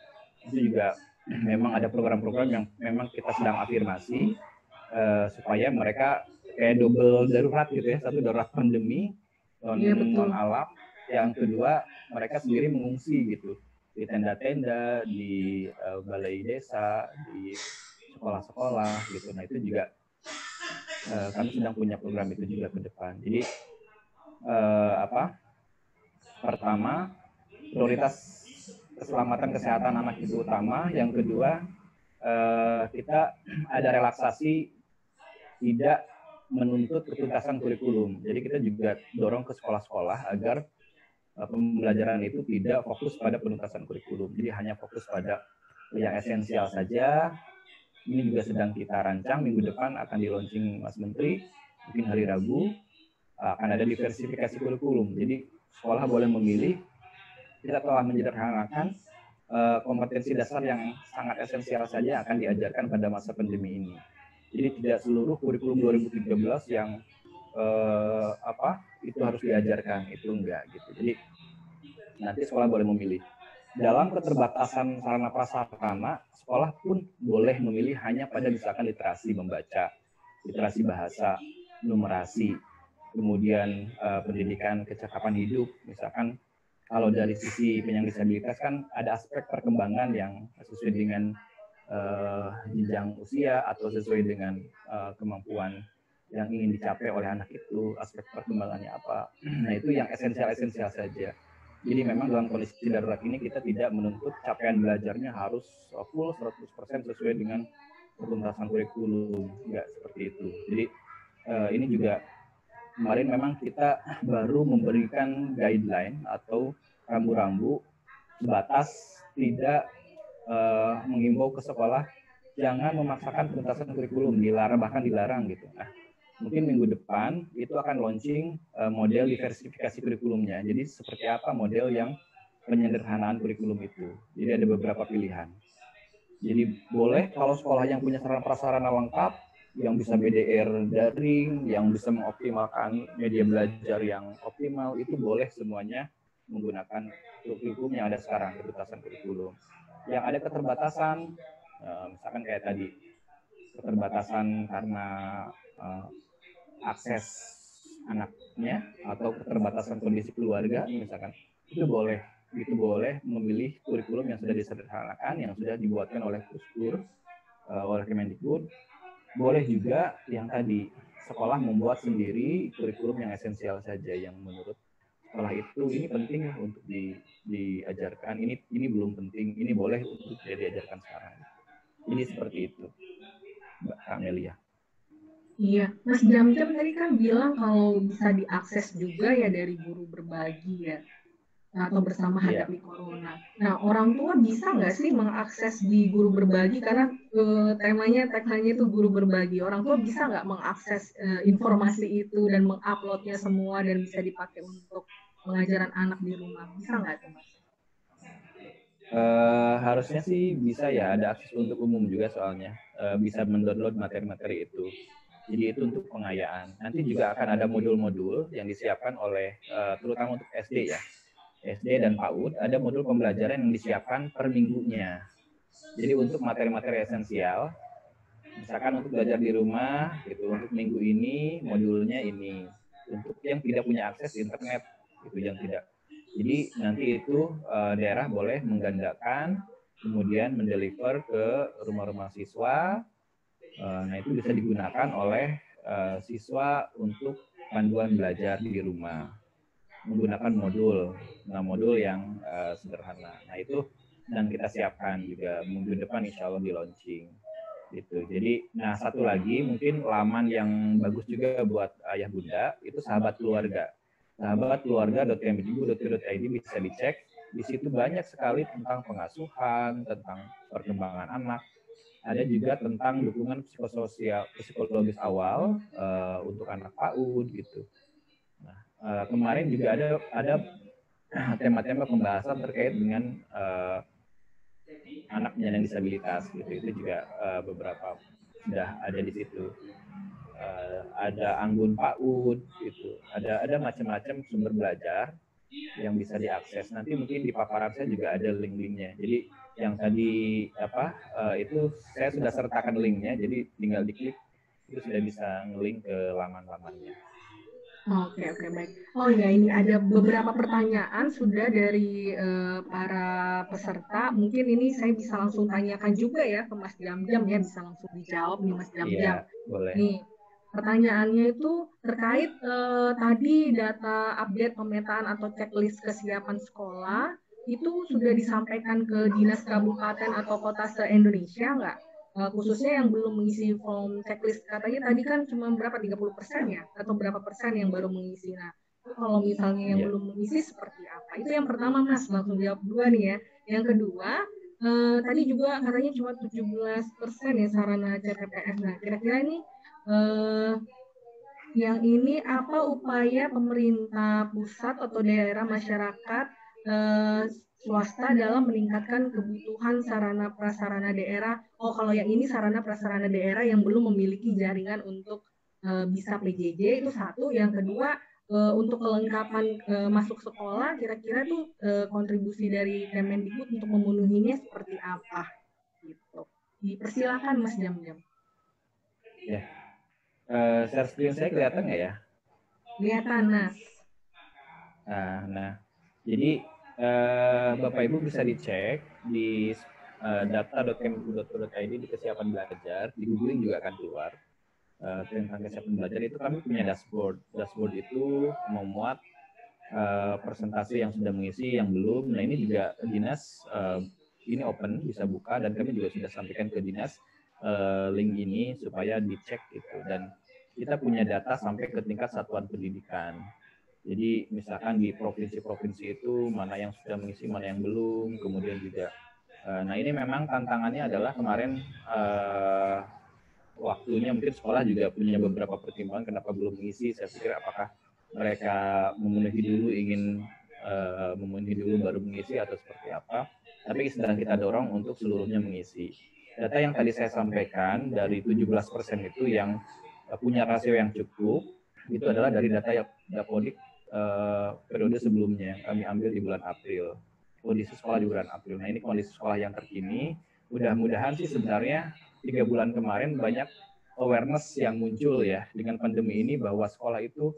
C: Itu juga memang ada program-program yang memang kita sedang afirmasi supaya mereka kayak double darurat gitu ya, satu darurat pandemi non alam, yang kedua mereka sendiri mengungsi gitu di tenda-tenda, di balai desa, di sekolah-sekolah gitu. Nah itu juga kami sedang punya program itu juga ke depan. Jadi pertama prioritas keselamatan kesehatan anak itu utama. Yang kedua kita ada relaksasi tidak menuntut ketuntasan kurikulum. Jadi kita juga dorong ke sekolah-sekolah agar pembelajaran itu tidak fokus pada penuntasan kurikulum. Jadi hanya fokus pada yang esensial saja. Ini juga sedang kita rancang, minggu depan akan di launching Mas Menteri, mungkin hari Rabu akan ada diversifikasi kurikulum. Jadi sekolah boleh memilih. Kita telah menyederhanakan kompetensi dasar yang sangat esensial saja akan diajarkan pada masa pandemi ini. Jadi tidak seluruh kurikulum 2013 yang itu harus diajarkan, itu enggak gitu. Jadi nanti sekolah boleh memilih. Dalam keterbatasan sarana prasarana, sekolah pun boleh memilih hanya pada misalkan literasi membaca, literasi bahasa, numerasi, kemudian pendidikan kecakapan hidup, misalkan. Kalau dari sisi penyandang disabilitas kan ada aspek perkembangan yang sesuai dengan jenjang usia atau sesuai dengan kemampuan yang ingin dicapai oleh anak itu, aspek perkembangannya apa. Nah itu yang esensial-esensial saja. Jadi memang dalam kondisi darurat ini kita tidak menuntut capaian belajarnya harus full 100% sesuai dengan ketuntasan kurikulum, enggak seperti itu. Jadi ini juga kemarin memang kita baru memberikan guideline atau rambu-rambu sebatas tidak menghimbau ke sekolah jangan memaksakan penuntasan kurikulum, bahkan dilarang gitu. Nah, mungkin minggu depan itu akan launching model diversifikasi kurikulumnya. Jadi seperti apa model yang penyederhanaan kurikulum itu. Jadi ada beberapa pilihan. Jadi boleh kalau sekolah yang punya sarana prasarana lengkap, yang bisa BDR daring, yang bisa mengoptimalkan media belajar yang optimal, itu boleh semuanya menggunakan kurikulum yang ada sekarang, ketuntasan kurikulum. Yang ada keterbatasan, misalkan kayak tadi, keterbatasan karena akses anaknya, atau keterbatasan kondisi keluarga, misalkan itu boleh memilih kurikulum yang sudah disederhanakan, yang sudah dibuatkan oleh Puskur, oleh Kemendikbud. Boleh juga yang tadi sekolah membuat sendiri kurikulum yang esensial saja, yang menurut sekolah itu ini penting lah untuk diajarkan, ini belum penting, ini boleh untuk diajarkan sekarang. Jadi seperti itu, Mbak Amelia.
A: Iya, Mas Jam-Jam tadi kan bilang kalau bisa diakses juga ya dari guru berbagi ya, atau bersama hadapi corona. Nah, orang tua bisa nggak sih mengakses di guru berbagi, karena tagline-nya itu guru berbagi. Orang tua bisa nggak mengakses informasi itu dan menguploadnya semua dan bisa dipakai untuk pengajaran anak di rumah? Bisa nggak tuh, Mas?
C: Harusnya sih bisa ya, ada akses untuk umum juga soalnya. Bisa mendownload materi-materi itu. Jadi itu untuk pengayaan. Nanti juga akan ada modul-modul yang disiapkan oleh, terutama untuk SD ya. SD dan PAUD, ada modul pembelajaran yang disiapkan per minggunya. Jadi untuk materi-materi esensial, misalkan untuk belajar di rumah, gitu, untuk minggu ini modulnya ini. Untuk yang tidak punya akses internet, itu yang tidak. Jadi nanti itu daerah boleh menggandakan, kemudian mendeliver ke rumah-rumah siswa. Nah itu bisa digunakan oleh siswa untuk panduan belajar di rumah menggunakan modul, modul yang sederhana. Nah itu sedang kita siapkan juga, minggu depan insya Allah di launching. Gitu. Jadi, nah satu lagi mungkin laman yang bagus juga buat ayah bunda itu sahabat keluarga. sahabatkeluarga.kemdikbud.go.id bisa dicek. Di situ banyak sekali tentang pengasuhan, tentang perkembangan anak. Ada juga tentang dukungan psikologis awal untuk anak PAUD gitu. Kemarin juga ada tema-tema pembahasan terkait dengan anak penyandang disabilitas gitu. Itu juga beberapa sudah ada di situ. Ada anggun PAUD gitu. Ada macam-macam sumber belajar yang bisa diakses. Nanti mungkin di paparan saya juga ada link-linknya. Jadi yang tadi itu saya sudah sertakan linknya. Jadi tinggal diklik itu sudah bisa nge-link ke laman-lamannya.
A: Oke, baik. Oh ya, ini ada beberapa pertanyaan sudah dari para peserta. Mungkin ini saya bisa langsung tanyakan juga ya ke Mas Jam-Jam ya, bisa langsung dijawab nih Mas Jam-Jam.
C: Iya, boleh.
A: Nih, pertanyaannya itu terkait tadi data update pemetaan atau checklist kesiapan sekolah, itu sudah disampaikan ke Dinas Kabupaten atau Kota se-Indonesia nggak? Khususnya yang belum mengisi form checklist, katanya tadi kan cuma berapa 30% ya, atau berapa persen yang baru mengisi. Nah, itu kalau misalnya yang belum mengisi seperti apa? Itu yang pertama Mas, langsung jawab dua nih ya. Yang kedua, tadi juga katanya cuma 17% ya sarana CPTS. Nah, kira-kira ini yang ini apa upaya pemerintah pusat atau daerah masyarakat swasta dalam meningkatkan kebutuhan sarana prasarana daerah. Oh, kalau yang ini sarana prasarana daerah yang belum memiliki jaringan untuk bisa PJJ itu satu. Yang kedua, untuk kelengkapan masuk sekolah, kira-kira tuh kontribusi dari Kemendikbud untuk memenuhinya seperti apa? Gitu. Dipersilakan Mas Jam-Jam.
C: Ya. Share screen saya kelihatan nggak ya?
A: Kelihatan, Mas.
C: Nah, jadi Bapak Ibu bisa dicek di data.kemdikbud.go.id di kesiapan belajar, di googling juga akan keluar tentang kesiapan belajar. Itu kami punya dashboard. Dashboard itu memuat persentase yang sudah mengisi, yang belum. Nah ini juga dinas ini open, bisa buka, dan kami juga sudah sampaikan ke dinas link ini supaya dicek gitu. Dan kita punya data sampai ke tingkat satuan pendidikan. Jadi misalkan di provinsi-provinsi itu mana yang sudah mengisi, mana yang belum, kemudian juga. Nah ini memang tantangannya adalah kemarin waktunya mungkin sekolah juga punya beberapa pertimbangan kenapa belum mengisi. Saya pikir apakah mereka memenuhi dulu baru mengisi atau seperti apa. Tapi sedang kita dorong untuk seluruhnya mengisi. Data yang tadi saya sampaikan dari 17% itu yang punya rasio yang cukup, itu adalah dari data Dapodik periode sebelumnya yang kami ambil di bulan April, kondisi sekolah di bulan April. Nah ini kondisi sekolah yang terkini. Mudah-mudahan sih sebenarnya 3 bulan kemarin banyak awareness yang muncul ya dengan pandemi ini bahwa sekolah itu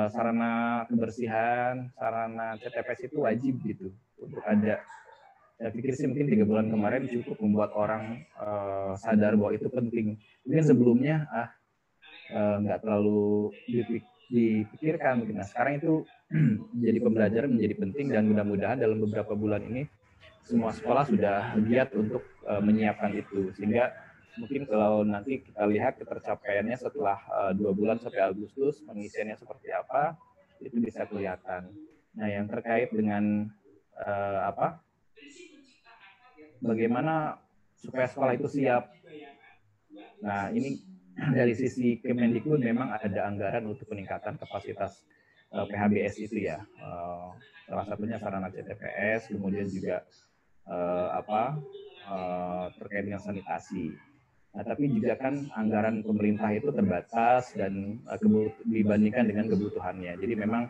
C: sarana kebersihan, sarana CTPS itu wajib gitu untuk ada. Saya pikir sih mungkin 3 bulan kemarin cukup membuat orang sadar bahwa itu penting. Mungkin sebelumnya nggak terlalu dipikirkan. Nah sekarang itu jadi pembelajaran menjadi penting, dan mudah-mudahan dalam beberapa bulan ini semua sekolah sudah giat untuk menyiapkan itu, sehingga mungkin kalau nanti kita lihat ketercapaiannya setelah 2 bulan sampai Agustus, pengisiannya seperti apa, itu bisa kelihatan. Nah, yang terkait dengan bagaimana supaya sekolah itu siap. Nah, ini dari sisi Kemendikbud memang ada anggaran untuk peningkatan kapasitas PHBS itu ya. Salah satunya sarana CTPS, kemudian juga terkait dengan sanitasi. Nah, tapi juga kan anggaran pemerintah itu terbatas dan dibandingkan dengan kebutuhannya. Jadi memang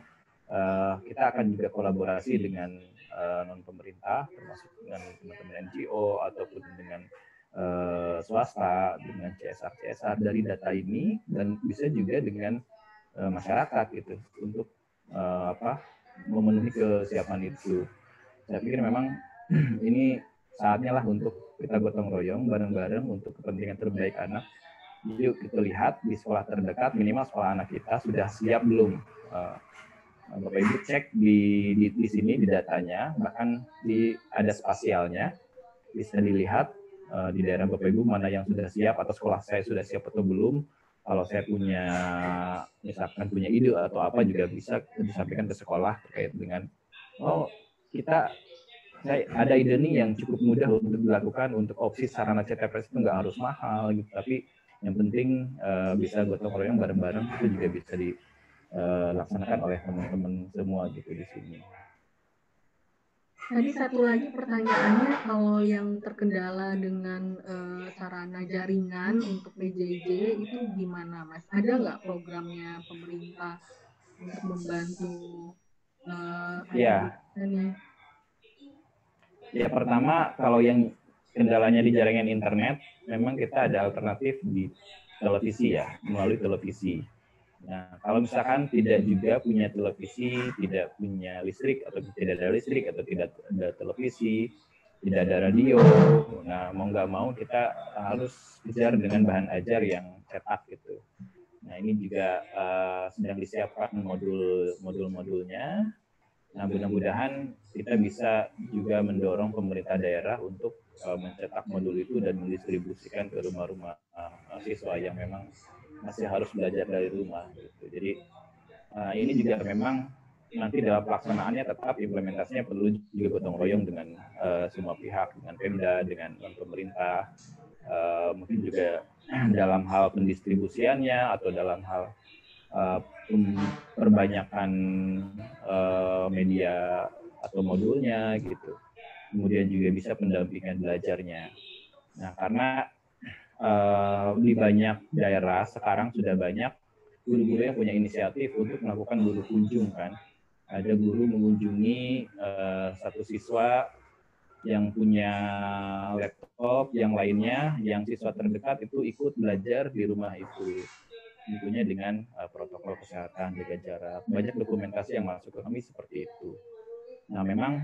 C: kita akan juga kolaborasi dengan non-pemerintah, termasuk dengan teman-teman NGO ataupun dengan swasta, dengan CSR dari data ini, dan bisa juga dengan masyarakat gitu untuk memenuhi kesiapan itu. Saya pikir memang ini saatnya lah untuk kita gotong royong bareng-bareng untuk kepentingan terbaik anak. Yuk kita lihat di sekolah terdekat, minimal sekolah anak kita sudah siap belum. Bapak Ibu cek di sini di datanya, bahkan ada spasialnya, bisa dilihat di daerah Bapak Ibu mana yang sudah siap atau sekolah saya sudah siap atau belum. Kalau saya misalkan punya ide atau apa, juga bisa disampaikan ke sekolah terkait dengan saya ada ide nih yang cukup mudah untuk dilakukan untuk opsi sarana CTPS itu nggak harus mahal gitu, tapi yang penting bisa gotong royong bareng-bareng, itu juga bisa dilaksanakan oleh teman-teman semua gitu di sini.
A: Tadi satu lagi pertanyaannya, kalau yang terkendala dengan sarana jaringan untuk PJJ itu gimana, Mas? Ada nggak programnya pemerintah untuk membantu ini?
C: Ya, pertama kalau yang kendalanya di jaringan internet, memang kita ada alternatif di televisi ya, melalui televisi. Nah, kalau misalkan tidak juga punya televisi, tidak punya listrik, atau tidak ada listrik, atau tidak ada televisi, tidak ada radio, nah mau nggak mau kita harus kejar dengan bahan ajar yang cetak gitu. Nah, ini juga sedang disiapkan modul-modulnya. Nah, mudah-mudahan kita bisa juga mendorong pemerintah daerah untuk mencetak modul itu dan mendistribusikan ke rumah-rumah siswa yang memang masih harus belajar dari rumah. Gitu. Jadi ini juga memang nanti dalam pelaksanaannya tetap implementasinya perlu juga gotong royong dengan semua pihak, dengan Pemda, dengan pemerintah, mungkin juga dalam hal pendistribusiannya atau dalam hal perbanyakan media atau modulnya gitu. Kemudian juga bisa pendampingan belajarnya. Nah, karena di banyak daerah sekarang sudah banyak guru-guru yang punya inisiatif untuk melakukan guru kunjung kan. Ada guru mengunjungi satu siswa yang punya laptop, yang lainnya, yang siswa terdekat itu ikut belajar di rumah itu. Tentunya dengan protokol kesehatan, jaga jarak. Banyak dokumentasi yang masuk ke kami seperti itu. Nah, memang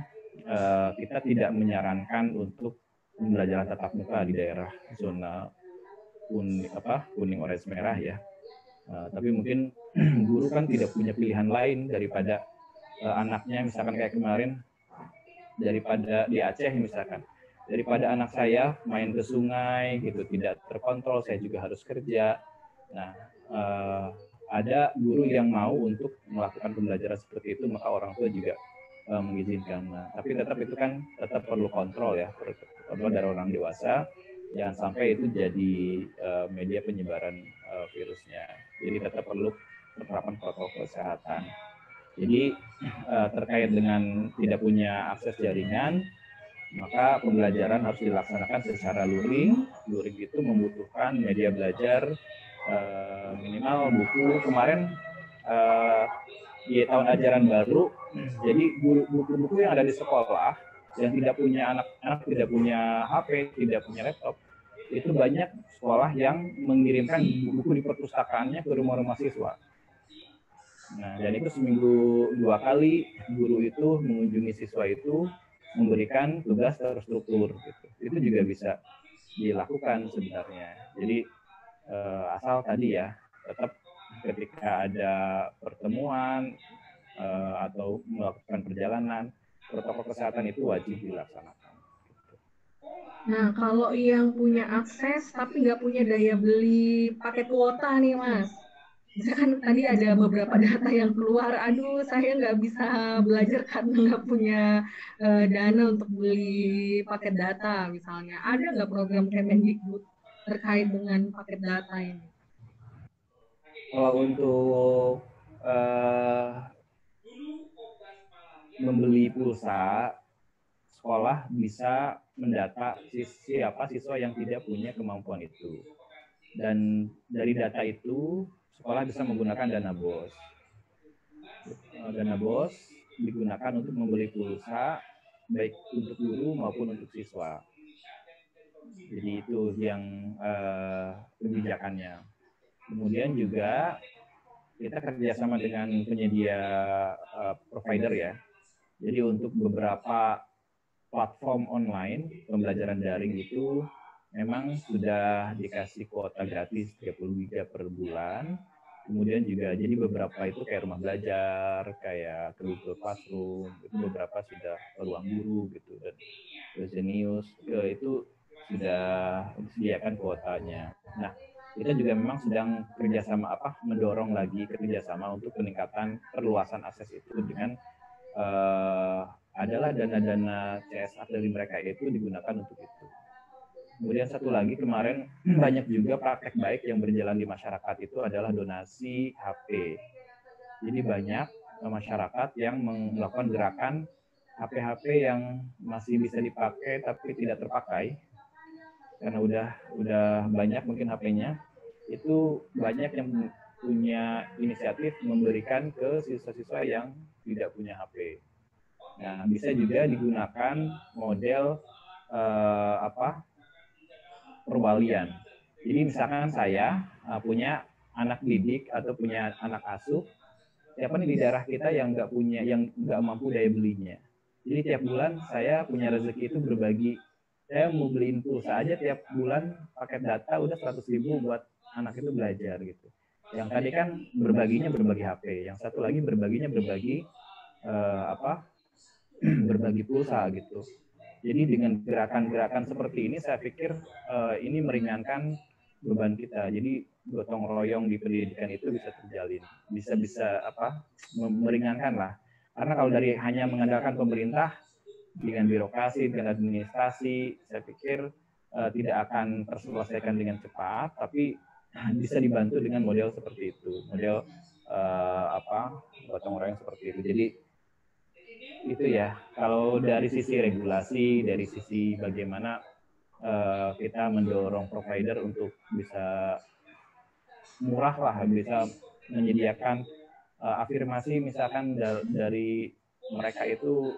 C: kita tidak menyarankan untuk pembelajaran tatap muka di daerah zona kuning, orange, merah ya. Tapi mungkin guru kan tidak punya pilihan lain daripada anaknya, misalkan kayak kemarin, daripada di Aceh misalkan, daripada anak saya main ke sungai gitu, tidak terkontrol, saya juga harus kerja. Nah, ada guru yang mau untuk melakukan pembelajaran seperti itu, maka orang tua juga mengizinkan. Nah, tapi tetap itu kan tetap perlu kontrol ya, kontrol dari orang dewasa, jangan sampai itu jadi media penyebaran virusnya. Jadi tetap perlu penerapan protokol kesehatan. Jadi terkait dengan tidak punya akses jaringan, maka pembelajaran harus dilaksanakan secara luring. Luring itu membutuhkan media belajar, minimal buku. Kemarin di tahun ajaran baru, jadi buku-buku yang ada di sekolah yang tidak punya anak-anak, tidak punya HP, tidak punya laptop, itu banyak sekolah yang mengirimkan buku di perpustakaannya ke rumah-rumah siswa. Nah, dan itu seminggu 2 kali guru itu mengunjungi siswa itu memberikan tugas terstruktur gitu. Itu juga bisa dilakukan sebenarnya. Jadi asal tadi ya tetap ketika ada pertemuan atau melakukan perjalanan, protokol kesehatan itu wajib dilaksanakan.
A: Nah, kalau yang punya akses tapi nggak punya daya beli paket kuota nih, Mas. Misalkan tadi ada beberapa data yang keluar, aduh saya nggak bisa belajar karena nggak punya dana untuk beli paket data misalnya. Ada nggak program Kemendikbud terkait dengan paket data ini?
C: Kalau untuk membeli pulsa, sekolah bisa mendata siapa siswa yang tidak punya kemampuan itu. Dan dari data itu, sekolah bisa menggunakan dana BOS. Dana BOS digunakan untuk membeli pulsa, baik untuk guru maupun untuk siswa. Jadi itu yang kebijakannya. Kemudian juga kita kerjasama dengan penyedia provider ya. Jadi untuk beberapa platform online pembelajaran daring itu memang sudah dikasih kuota gratis 30 GB per bulan. Kemudian juga jadi beberapa itu kayak rumah belajar, kayak Google Classroom, itu beberapa sudah ruang guru gitu, dan Zenius itu sudah disediakan kuotanya. Nah, kita juga memang sedang kerjasama mendorong lagi kerjasama untuk peningkatan perluasan akses itu dengan adalah dana-dana CSR dari mereka itu digunakan untuk itu. Kemudian satu lagi kemarin banyak juga praktek baik yang berjalan di masyarakat itu adalah donasi HP. Jadi banyak masyarakat yang melakukan gerakan HP-HP yang masih bisa dipakai tapi tidak terpakai karena udah banyak mungkin HP-nya, itu banyak yang punya inisiatif memberikan ke siswa-siswa yang tidak punya HP. Nah, bisa juga digunakan model perwalian. Jadi misalkan saya punya anak didik atau punya anak asuh, siapa nih di daerah kita yang nggak mampu daya belinya. Jadi tiap bulan saya punya rezeki itu berbagi. Saya mau beliin pulsa aja tiap bulan paket data udah 100.000 buat anak itu belajar gitu. Yang tadi kan berbaginya berbagi HP, yang satu lagi berbaginya berbagi berbagi pulsa gitu. Jadi dengan gerakan-gerakan seperti ini saya pikir ini meringankan beban kita. Jadi gotong royong di pendidikan itu bisa terjalin, bisa meringankan lah. Karena kalau dari hanya mengandalkan pemerintah dengan birokrasi, dengan administrasi, saya pikir tidak akan terselesaikan dengan cepat, tapi bisa dibantu dengan model seperti itu, model gotong royong seperti itu. Jadi itu ya, kalau dari sisi regulasi, dari sisi bagaimana kita mendorong provider untuk bisa murah lah, bisa menyediakan afirmasi misalkan dari mereka itu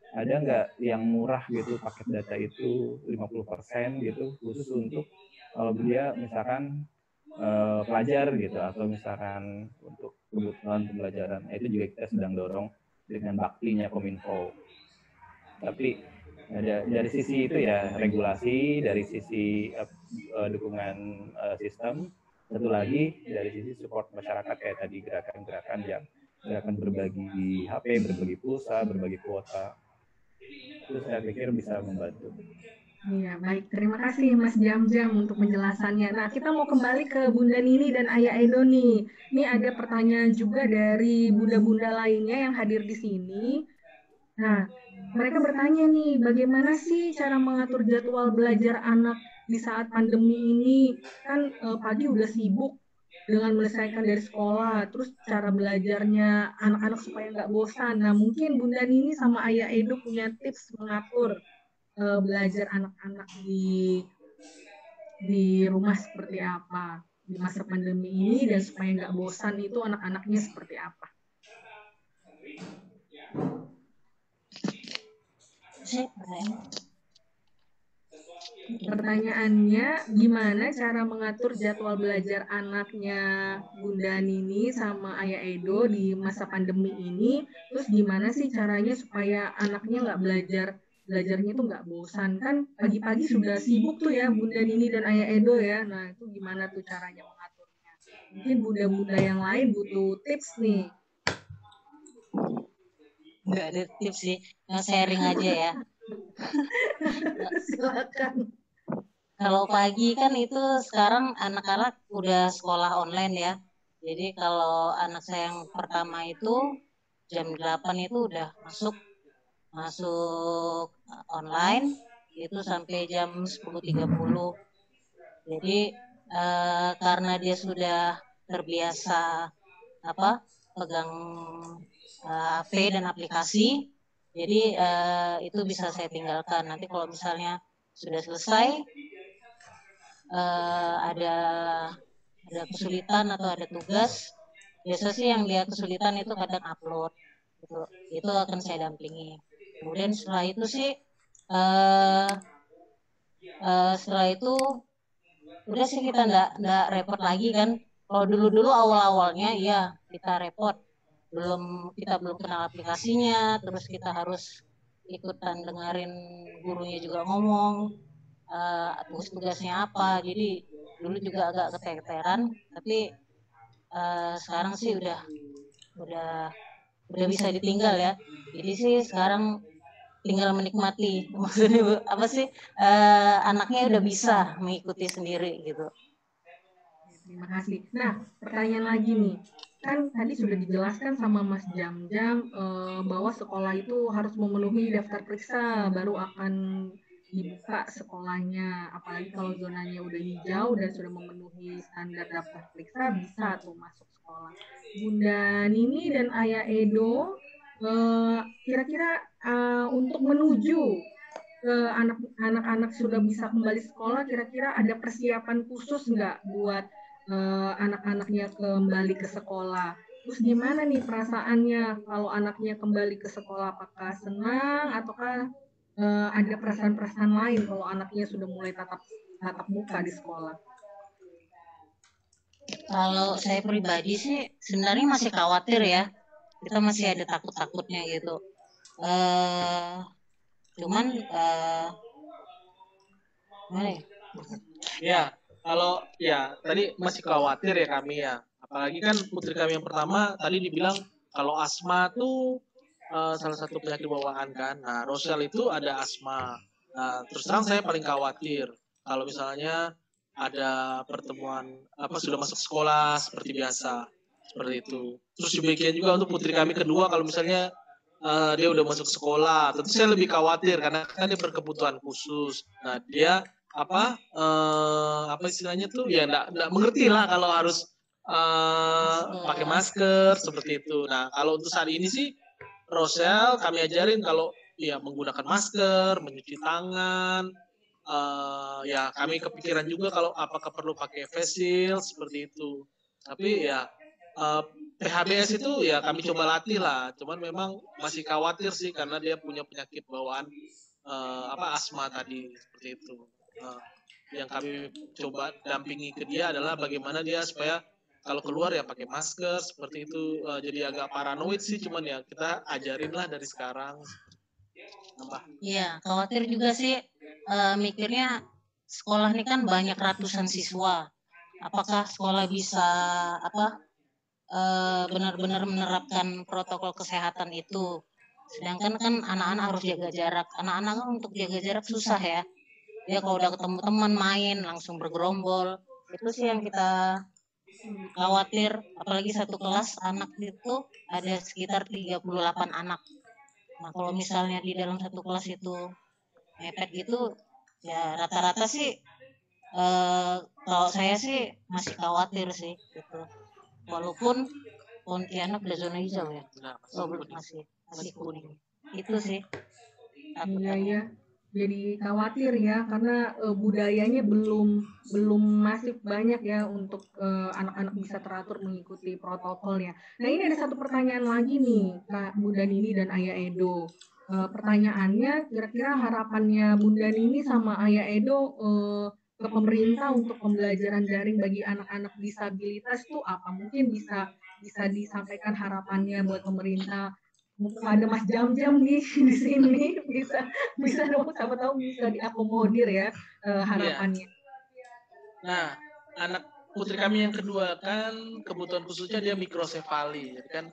C: ada nggak yang murah gitu paket data itu 50% gitu khusus untuk kalau dia misalkan pelajar gitu atau misalkan untuk kebutuhan pembelajaran. Itu juga kita sedang dorong dengan baktinya Kominfo. Tapi dari sisi itu ya regulasi, dari sisi dukungan sistem, satu lagi dari sisi support masyarakat kayak tadi gerakan-gerakan yang gerakan berbagi HP, berbagi pulsa, berbagi kuota, itu saya pikir bisa membantu.
A: Iya, baik. Terima kasih Mas Jam-Jam untuk penjelasannya. Nah, kita mau kembali ke Bunda Nini dan Ayah Edo nih. Ini ada pertanyaan juga dari bunda-bunda lainnya yang hadir di sini. Nah, mereka bertanya nih, bagaimana sih cara mengatur jadwal belajar anak di saat pandemi ini? Kan pagi udah sibuk dengan menyelesaikan dari sekolah, terus cara belajarnya anak-anak supaya nggak bosan. Nah, mungkin Bunda Nini sama Ayah Edo punya tips mengatur belajar anak-anak di rumah seperti apa di masa pandemi ini, dan supaya nggak bosan itu anak-anaknya seperti apa? Pertanyaannya, gimana cara mengatur jadwal belajar anaknya Bunda Nini sama Ayah Edo di masa pandemi ini? Terus gimana sih caranya supaya anaknya nggak belajarnya tuh nggak bosan? Kan pagi-pagi sudah sibuk tuh ya Bunda Nini dan Ayah Edo ya. Nah itu gimana tuh caranya mengaturnya? Mungkin bunda-bunda yang lain butuh tips nih.
E: Nggak ada tips sih, sharing aja ya.
A: Silakan.
E: Kalau pagi kan itu sekarang anak-anak udah sekolah online ya. Jadi kalau anak saya yang pertama itu jam 8 itu udah masuk online itu sampai jam 10.30. Jadi karena dia sudah terbiasa pegang HP dan aplikasi, jadi itu bisa saya tinggalkan. Nanti kalau misalnya sudah selesai ada kesulitan atau ada tugas, biasa sih yang dia kesulitan itu kadang upload gitu. Itu akan saya dampingi. Kemudian setelah itu sih setelah itu udah sih kita nggak repot lagi kan. Kalau dulu awal-awalnya ya kita repot, kita belum kenal aplikasinya, terus kita harus ikutan dengerin gurunya juga ngomong tugas-tugasnya apa. Jadi dulu juga agak keteteran, tapi sekarang sih udah bisa ditinggal ya. Jadi sih sekarang tinggal menikmati. Maksudnya apa sih? Anaknya udah bisa mengikuti sendiri gitu.
A: Terima kasih. Nah, pertanyaan lagi nih. Kan tadi sudah dijelaskan sama Mas Jam-Jam bahwa sekolah itu harus memenuhi daftar periksa baru akan dibuka sekolahnya. Apalagi kalau zonanya udah hijau dan sudah memenuhi standar daftar periksa bisa tuh masuk sekolah. Bunda Nini dan Ayah Edo kira-kira untuk menuju anak-anak sudah bisa kembali sekolah, kira-kira ada persiapan khusus nggak buat anak-anaknya kembali ke sekolah? Terus gimana nih perasaannya kalau anaknya kembali ke sekolah? Apakah senang ataukah ada perasaan-perasaan lain kalau anaknya sudah mulai tatap muka di sekolah?
E: Kalau saya pribadi sih sebenarnya masih khawatir ya. Kita masih ada takut-takutnya gitu. Cuman gimana ya?
D: Ya, kalau ya tadi masih khawatir ya kami ya. Apalagi kan putri kami yang pertama tadi dibilang kalau asma tuh salah satu penyakit bawaan kan. Nah, Rochelle itu ada asma. Nah, terus terang saya paling khawatir kalau misalnya ada pertemuan sudah masuk sekolah seperti biasa seperti itu. Terus demikian juga untuk putri kami kedua kalau misalnya dia udah masuk sekolah, tentu saya lebih khawatir karena kan dia berkebutuhan khusus. Nah, dia apa istilahnya tuh ya enggak mengerti lah kalau harus pakai masker seperti itu. Nah, kalau untuk saat ini sih Rochelle kami ajarin kalau ya menggunakan masker, mencuci tangan, ya kami kepikiran juga kalau apakah perlu pakai face shield seperti itu. Tapi ya PHBS itu ya kami coba latih lah, cuman memang masih khawatir sih karena dia punya penyakit bawaan asma tadi seperti itu. Yang kami coba dampingi ke dia adalah bagaimana dia supaya kalau keluar ya pakai masker seperti itu. Jadi agak paranoid sih, cuman ya kita ajarin lah dari sekarang.
E: Iya, khawatir juga sih mikirnya sekolah ini kan banyak ratusan siswa. Apakah sekolah bisa benar-benar menerapkan protokol kesehatan itu? Sedangkan kan anak-anak harus jaga jarak. Anak-anak kan untuk jaga jarak susah ya. Dia kalau udah ketemu teman main langsung bergerombol. Itu sih yang kita khawatir. Apalagi satu kelas anak itu ada sekitar 38 anak. Nah kalau misalnya di dalam satu kelas itu mepet gitu, ya rata-rata sih kalau saya sih masih khawatir sih gitu. Walaupun Pontianak udah zona hijau ya, masih kuning. Itu sih.
A: Iya ya, jadi khawatir ya karena budayanya belum masif banyak ya untuk anak-anak bisa teratur mengikuti protokolnya. Nah ini ada satu pertanyaan lagi nih Kak Bunda Nini dan Ayah Edo. pertanyaannya, kira-kira harapannya Bunda Nini sama Ayah Edo ke pemerintah untuk pembelajaran daring bagi anak-anak disabilitas tuh apa? Mungkin bisa disampaikan harapannya buat pemerintah. Mumpung ada Mas Jam-Jam di sini, bisa dong, siapa tahu bisa diakomodir ya harapannya.
D: Nah, anak putri kami yang kedua kan kebutuhan khususnya dia mikrosefali, jadi kan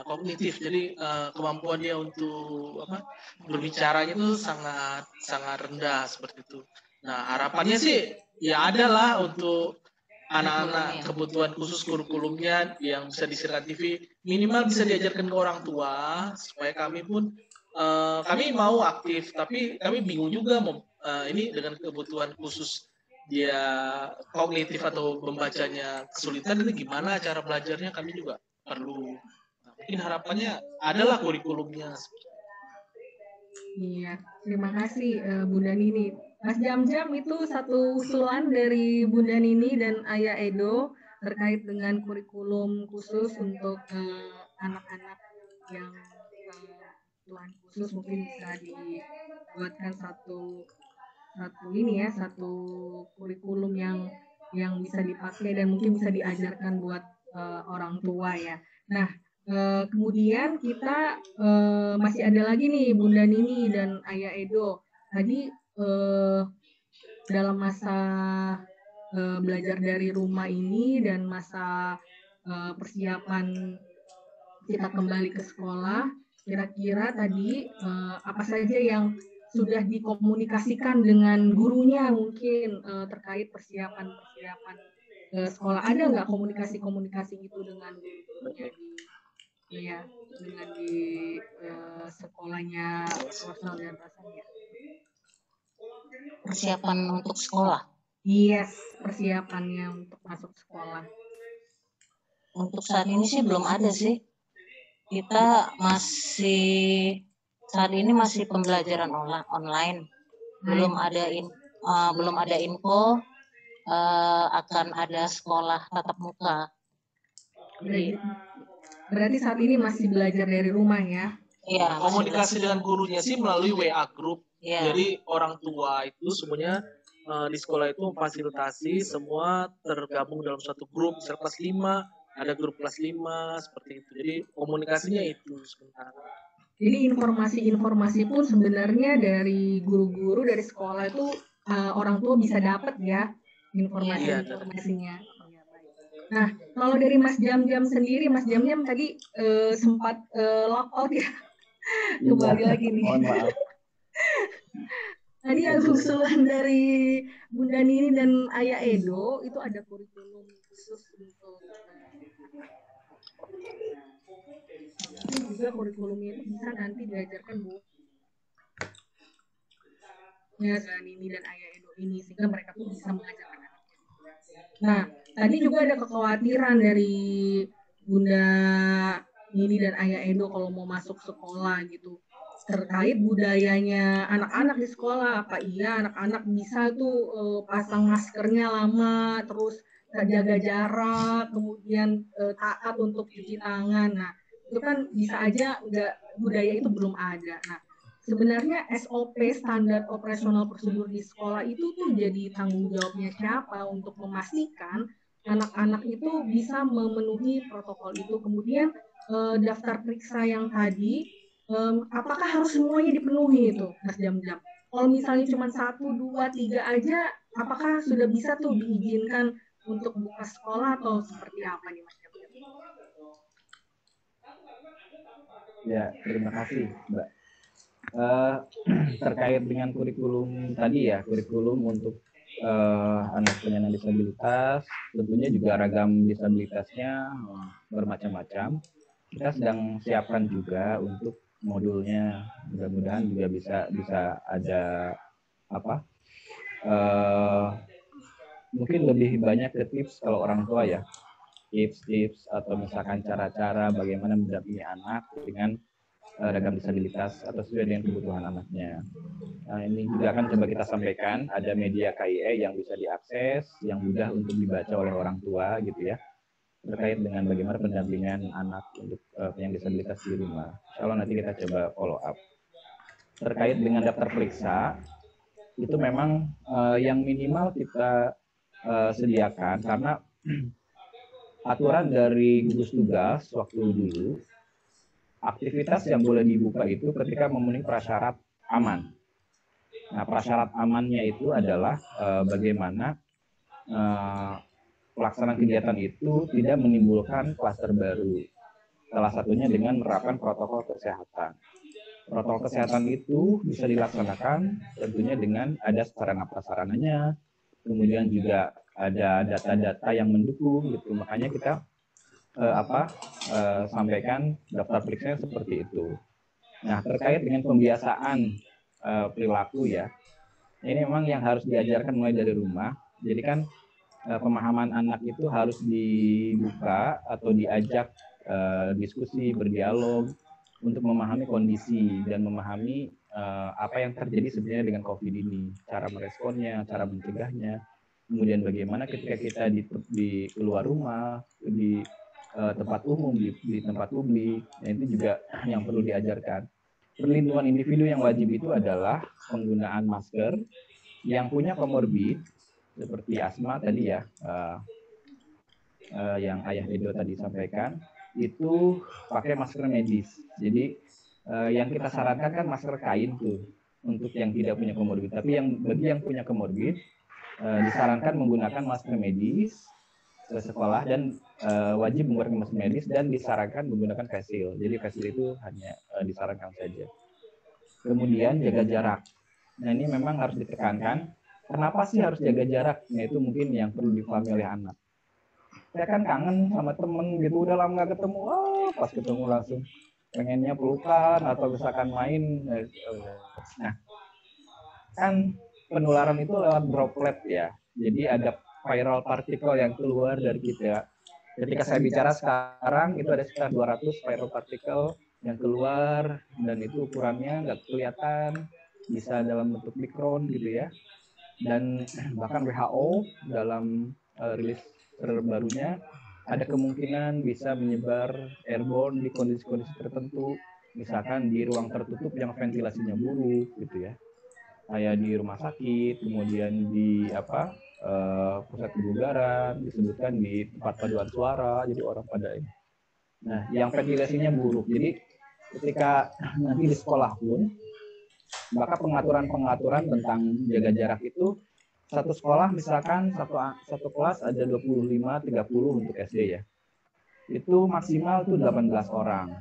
D: kognitif. Jadi kemampuan dia untuk berbicaranya itu sangat rendah seperti itu. Nah, harapannya sih ya adalah untuk anak-anak kebutuhan khusus kurikulumnya yang bisa disiarkan TV minimal bisa diajarkan ke orang tua supaya kami pun kami mau aktif, tapi kami bingung juga ini dengan kebutuhan khusus dia kognitif atau membacanya kesulitan itu gimana cara belajarnya, kami juga perlu. Mungkin harapannya adalah kurikulumnya.
A: Iya, terima kasih Bunda Nini. Mas Jam-Jam, itu satu usulan dari Bunda Nini dan Ayah Edo terkait dengan kurikulum khusus untuk anak-anak yang kebutuhan khusus, mungkin bisa dibuatkan satu kurikulum yang bisa dipakai dan mungkin bisa diajarkan buat orang tua ya. Nah, kemudian kita masih ada lagi nih Bunda Nini dan Ayah Edo. Tadi dalam masa belajar dari rumah ini dan masa persiapan kita kembali ke sekolah, kira-kira tadi apa saja yang sudah dikomunikasikan dengan gurunya mungkin terkait persiapan sekolah? Ada nggak komunikasi itu dengan gurunya dengan di sekolahnya Rosal dan Rasanya?
E: Persiapan untuk sekolah?
A: Yes, persiapannya untuk masuk sekolah.
E: Untuk saat ini sih belum ada sih. Kita saat ini masih pembelajaran online. Belum ada info akan ada sekolah tatap muka.
A: Berarti saat ini masih belajar dari rumah ya?
D: Iya. Komunikasi dengan gurunya sih melalui WA group. Ya. Jadi orang tua itu semuanya di sekolah itu memfasilitasi semua tergabung dalam satu grup, misalnya kelas 5, ada grup kelas 5 seperti itu. Jadi komunikasinya itu sebenarnya.
A: Jadi informasi pun sebenarnya dari guru-guru dari sekolah itu orang tua bisa dapat ya informasinya. Nah, kalau dari Mas Jam-Jam sendiri, Mas Jam-Jam tadi sempat lockout ya. Kembali lagi nih.
C: Mohon maaf.
A: Tadi usulan dari Bunda Nini dan Ayah Edo itu ada kurikulum khusus untuk juga kurikulumnya itu bisa nanti diajarkan Bu ya Nini dan Ayah Edo ini sehingga mereka pun bisa mengajarkan anaknya. Nah, tadi juga ada kekhawatiran dari Bunda Nini dan Ayah Edo kalau mau masuk sekolah gitu terkait budayanya anak-anak di sekolah. Apa iya anak-anak bisa tuh pasang maskernya lama, terus jaga jarak, kemudian taat untuk cuci tangan. Nah, itu kan bisa aja budaya itu belum ada. Nah, sebenarnya SOP standar operasional prosedur di sekolah itu tuh jadi tanggung jawabnya siapa untuk memastikan anak-anak itu bisa memenuhi protokol itu. Kemudian daftar periksa yang tadi apakah harus semuanya dipenuhi itu, Mas Jam-Jam? Kalau misalnya cuma 1, 2, 3 aja, apakah sudah bisa tuh diizinkan untuk buka sekolah atau seperti apa nih, Mas Jam-Jam?
C: Ya, terima kasih, Mbak. Terkait dengan kurikulum tadi ya, kurikulum untuk anak penyandang disabilitas, tentunya juga ragam disabilitasnya bermacam-macam. Kita sedang siapkan juga untuk modulnya, mudah-mudahan juga bisa ada mungkin lebih banyak ke tips kalau orang tua ya, tips atau misalkan cara-cara bagaimana mendampingi anak dengan ragam disabilitas atau sesuai dengan kebutuhan anaknya. Nah, ini juga akan coba kita sampaikan, ada media KIE yang bisa diakses, yang mudah untuk dibaca oleh orang tua gitu ya. terkait dengan bagaimana pendampingan anak untuk penyandang disabilitas di rumah. Insya Allah nanti kita coba follow up. Terkait dengan daftar periksa, itu memang yang minimal kita sediakan karena aturan dari gugus tugas waktu dulu, aktivitas yang boleh dibuka itu ketika memenuhi prasyarat aman. Nah, prasyarat amannya itu adalah bagaimana pelaksanaan kegiatan itu tidak menimbulkan klaster baru. Salah satunya dengan menerapkan protokol kesehatan. Protokol kesehatan itu bisa dilaksanakan tentunya dengan ada sarana prasarananya, kemudian juga ada data-data yang mendukung gitu. Makanya kita sampaikan daftar periksa seperti itu. Nah, terkait dengan pembiasaan perilaku ya, ini memang yang harus diajarkan mulai dari rumah. Jadi kan pemahaman anak itu harus dibuka atau diajak diskusi, berdialog untuk memahami kondisi dan memahami apa yang terjadi sebenarnya dengan COVID ini, cara meresponnya, cara mencegahnya, kemudian bagaimana ketika kita di keluar rumah, di tempat umum, di tempat publik, nah itu juga yang perlu diajarkan. Perlindungan individu yang wajib itu adalah penggunaan masker yang punya komorbid seperti asma tadi ya, yang Ayah Edo tadi sampaikan, itu pakai masker medis. Jadi yang kita sarankan kan masker kain tuh untuk yang tidak punya komorbid. Tapi bagi yang punya komorbid disarankan menggunakan masker medis ke sekolah dan wajib menggunakan masker medis dan disarankan menggunakan face shield. Jadi face shield itu hanya disarankan saja. Kemudian jaga jarak. Nah ini memang harus ditekankan. Kenapa sih harus jaga jarak? Nah itu mungkin yang perlu dipahami oleh anak. Saya kan kangen sama temen gitu, udah lama gak ketemu, pas ketemu langsung pengennya pelukan atau misalkan main. Nah, kan penularan itu lewat droplet ya. Jadi ada viral partikel yang keluar dari kita. Ketika saya bicara sekarang, itu ada sekitar 200 viral partikel yang keluar, dan itu ukurannya nggak kelihatan, bisa dalam bentuk mikron gitu ya. Dan bahkan WHO dalam rilis terbarunya ada kemungkinan bisa menyebar airborne di kondisi-kondisi tertentu, misalkan di ruang tertutup yang ventilasinya buruk gitu ya, kayak di rumah sakit, kemudian di pusat kebugaran, disebutkan di tempat paduan suara, jadi orang pada ini. Nah, yang ventilasinya buruk, jadi ketika nanti di sekolah pun, maka pengaturan tentang jaga jarak itu satu sekolah misalkan satu kelas ada 25-30 untuk SD ya. Itu maksimal tuh 18 orang.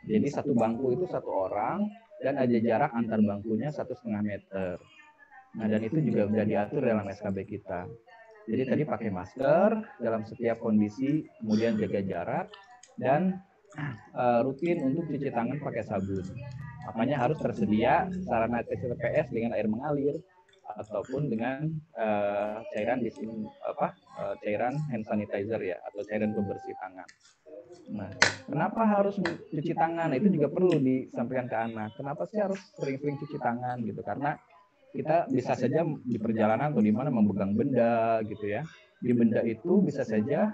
C: Jadi satu bangku itu satu orang dan ada jarak antar bangkunya 1,5 meter. Nah, dan itu juga sudah diatur dalam SKB kita. Jadi tadi pakai masker dalam setiap kondisi, kemudian jaga jarak dan rutin untuk cuci tangan pakai sabun. Makanya harus tersedia sarana TPS dengan air mengalir ataupun dengan cairan hand sanitizer ya, atau cairan pembersih tangan. Nah, kenapa harus cuci tangan? Nah, itu juga perlu disampaikan ke anak. Kenapa sih harus sering-sering cuci tangan gitu? Karena kita bisa saja di perjalanan atau di mana memegang benda gitu ya. Di benda itu bisa saja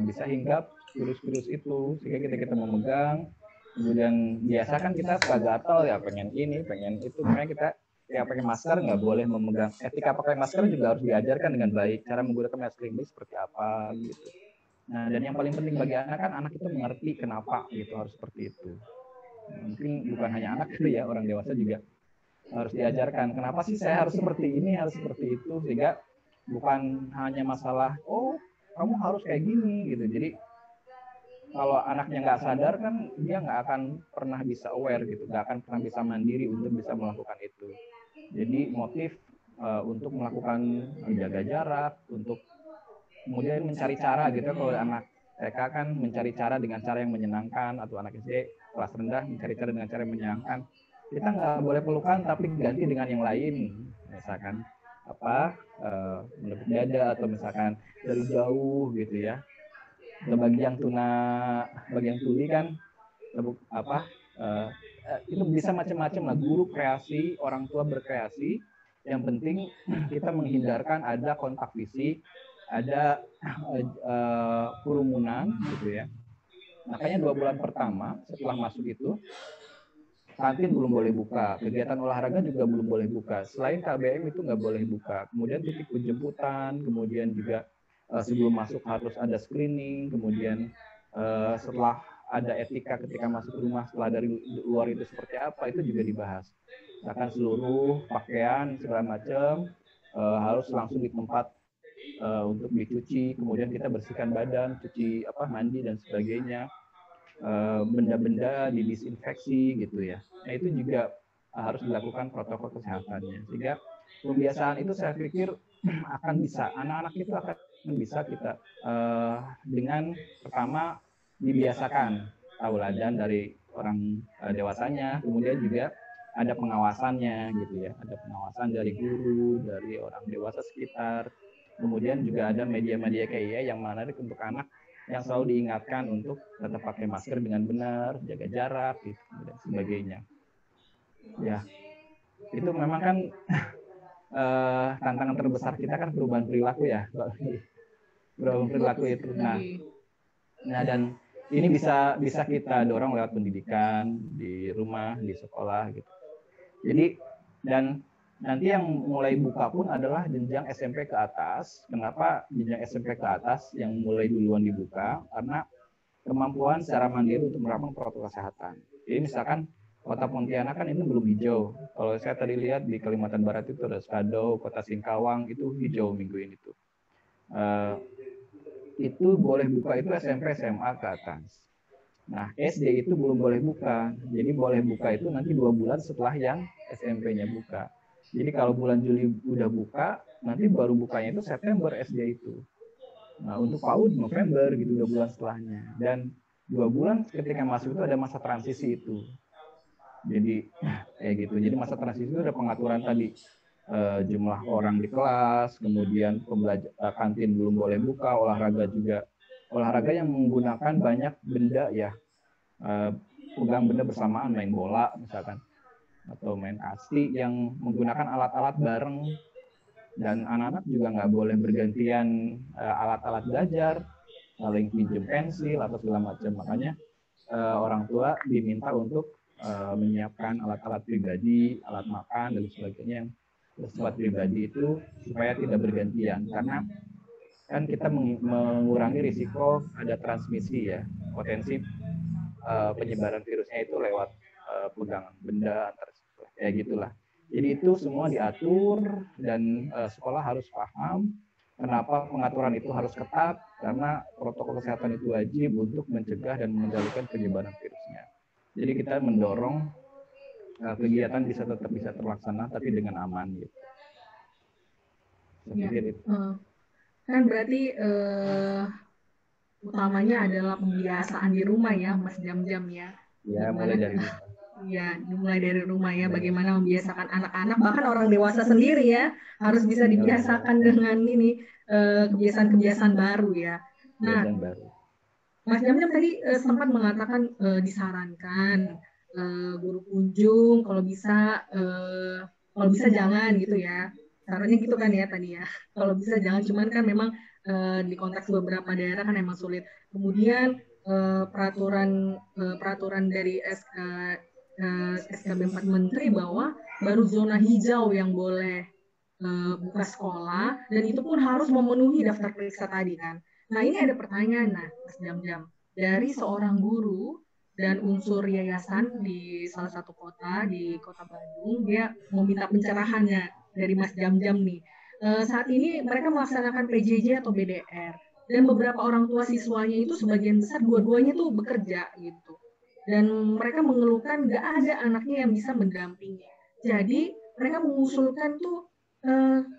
C: bisa hinggap virus-virus itu, sehingga kita memegang. Kemudian biasa kan kita suka gatal ya, pengen ini, pengen itu, makanya kita ya pakai masker, nggak boleh memegang. Etika pakai masker juga harus diajarkan dengan baik, cara menggunakan masker ini seperti apa gitu. Nah, dan yang paling penting bagi anak kan anak itu mengerti kenapa gitu harus seperti itu. Mungkin bukan hanya anak gitu ya, orang dewasa juga harus diajarkan kenapa sih saya harus seperti ini, harus seperti itu, sehingga bukan hanya masalah kamu harus kayak gini gitu. Jadi kalau anaknya nggak sadar kan dia nggak akan pernah bisa aware gitu, nggak akan pernah bisa mandiri untuk bisa melakukan itu. Jadi motif untuk melakukan jaga jarak, untuk kemudian mencari cara gitu. Kalau anak TK kan mencari cara dengan cara yang menyenangkan, atau anak SD kelas rendah mencari cara dengan cara yang menyenangkan. Kita nggak boleh pelukan tapi ganti dengan yang lain, misalkan menepuk dada atau misalkan dari jauh gitu ya. Atau bagian tuli kan itu bisa macam-macam lah. Guru kreasi, orang tua berkreasi. Yang penting kita menghindarkan ada kontak fisik, ada kerumunan gitu ya. Makanya 2 bulan pertama setelah masuk itu kantin belum boleh buka, kegiatan olahraga juga belum boleh buka. Selain KBM itu nggak boleh buka. Kemudian titik penjemputan, kemudian juga sebelum masuk harus ada screening, kemudian setelah ada etika ketika masuk rumah, setelah dari luar itu seperti apa, itu juga dibahas. Bahkan seluruh pakaian segala macam harus langsung di tempat untuk dicuci, kemudian kita bersihkan badan, cuci mandi dan sebagainya. Benda-benda didisinfeksi gitu ya. Nah itu juga harus dilakukan protokol kesehatannya. Sehingga pembiasaan itu saya pikir akan bisa, anak-anak itu akan bisa kita dengan pertama dibiasakan tauladan dari orang dewasanya, kemudian juga ada pengawasannya gitu ya, ada pengawasan dari guru, dari orang dewasa sekitar, kemudian juga ada media-media kayak yang menarik untuk anak yang selalu diingatkan untuk tetap pakai masker dengan benar, jaga jarak, gitu, dan sebagainya. Ya, itu memang kan tantangan terbesar kita kan perubahan perilaku ya, perubahan perilaku itu. Nah dan ini bisa kita dorong lewat pendidikan di rumah, di sekolah gitu. Jadi dan nanti yang mulai buka pun adalah jenjang SMP ke atas. Kenapa jenjang SMP ke atas yang mulai duluan dibuka? Karena kemampuan secara mandiri untuk menerapkan protokol kesehatan. Jadi misalkan Kota Pontianak kan ini belum hijau. Kalau saya tadi lihat di Kalimantan Barat itu ada Skado, Kota Singkawang itu hijau minggu ini tuh. Itu boleh buka itu SMP SMA ke atas. Nah SD itu belum boleh buka. Jadi boleh buka itu nanti 2 bulan setelah yang SMP-nya buka. Jadi kalau bulan Juli udah buka, nanti baru bukanya itu September SD itu. Nah untuk PAUD November gitu 2 bulan setelahnya. Dan 2 bulan ketika masuk itu ada masa transisi itu. Jadi kayak gitu. Jadi masa transisi itu ada pengaturan tadi jumlah orang di kelas, kemudian kantin belum boleh buka, olahraga juga. Olahraga yang menggunakan banyak benda ya, pegang benda bersamaan, main bola misalkan, atau main kasti yang menggunakan alat-alat bareng, dan anak-anak juga nggak boleh bergantian alat-alat belajar, saling pinjam pensil atau segala macam. Makanya orang tua diminta untuk menyiapkan alat-alat pribadi, alat makan dan sebagainya yang bersifat pribadi itu supaya tidak bergantian, karena kan kita mengurangi risiko ada transmisi ya, potensi penyebaran virusnya itu lewat pegangan benda antar kayak gitulah. Jadi itu semua diatur dan sekolah harus paham kenapa pengaturan itu harus ketat, karena protokol kesehatan itu wajib untuk mencegah dan mengendalikan penyebaran virusnya. Jadi kita mendorong kegiatan tetap bisa terlaksana tapi dengan aman gitu.
A: Ya. Kan berarti utamanya adalah pembiasaan di rumah ya, Mas Jam-Jam ya.
C: Ya, mulai dari rumah.
A: Ya, dimulai dari rumah ya, bagaimana membiasakan anak-anak, bahkan orang dewasa sendiri ya, harus bisa dibiasakan dengan ini kebiasaan-kebiasaan baru ya. Nah, Mas Jam-Jam tadi sempat mengatakan disarankan guru kunjung kalau bisa jangan gitu ya. Sarannya gitu kan ya tadi ya. Kalau bisa jangan, cuman kan memang di konteks beberapa daerah kan emang sulit. Kemudian peraturan dari SKB 4 Menteri bahwa baru zona hijau yang boleh buka sekolah, dan itu pun harus memenuhi daftar periksa tadi kan. Nah ini ada pertanyaan, Mas Jam-Jam, dari seorang guru dan unsur yayasan di salah satu kota di Kota Bandung, dia meminta pencerahannya dari Mas Jam-Jam nih. Saat ini mereka melaksanakan PJJ atau BDR, dan beberapa orang tua siswanya itu sebagian besar dua-duanya tuh bekerja gitu. Dan mereka mengeluhkan nggak ada anaknya yang bisa mendampingi. Jadi mereka mengusulkan tuh,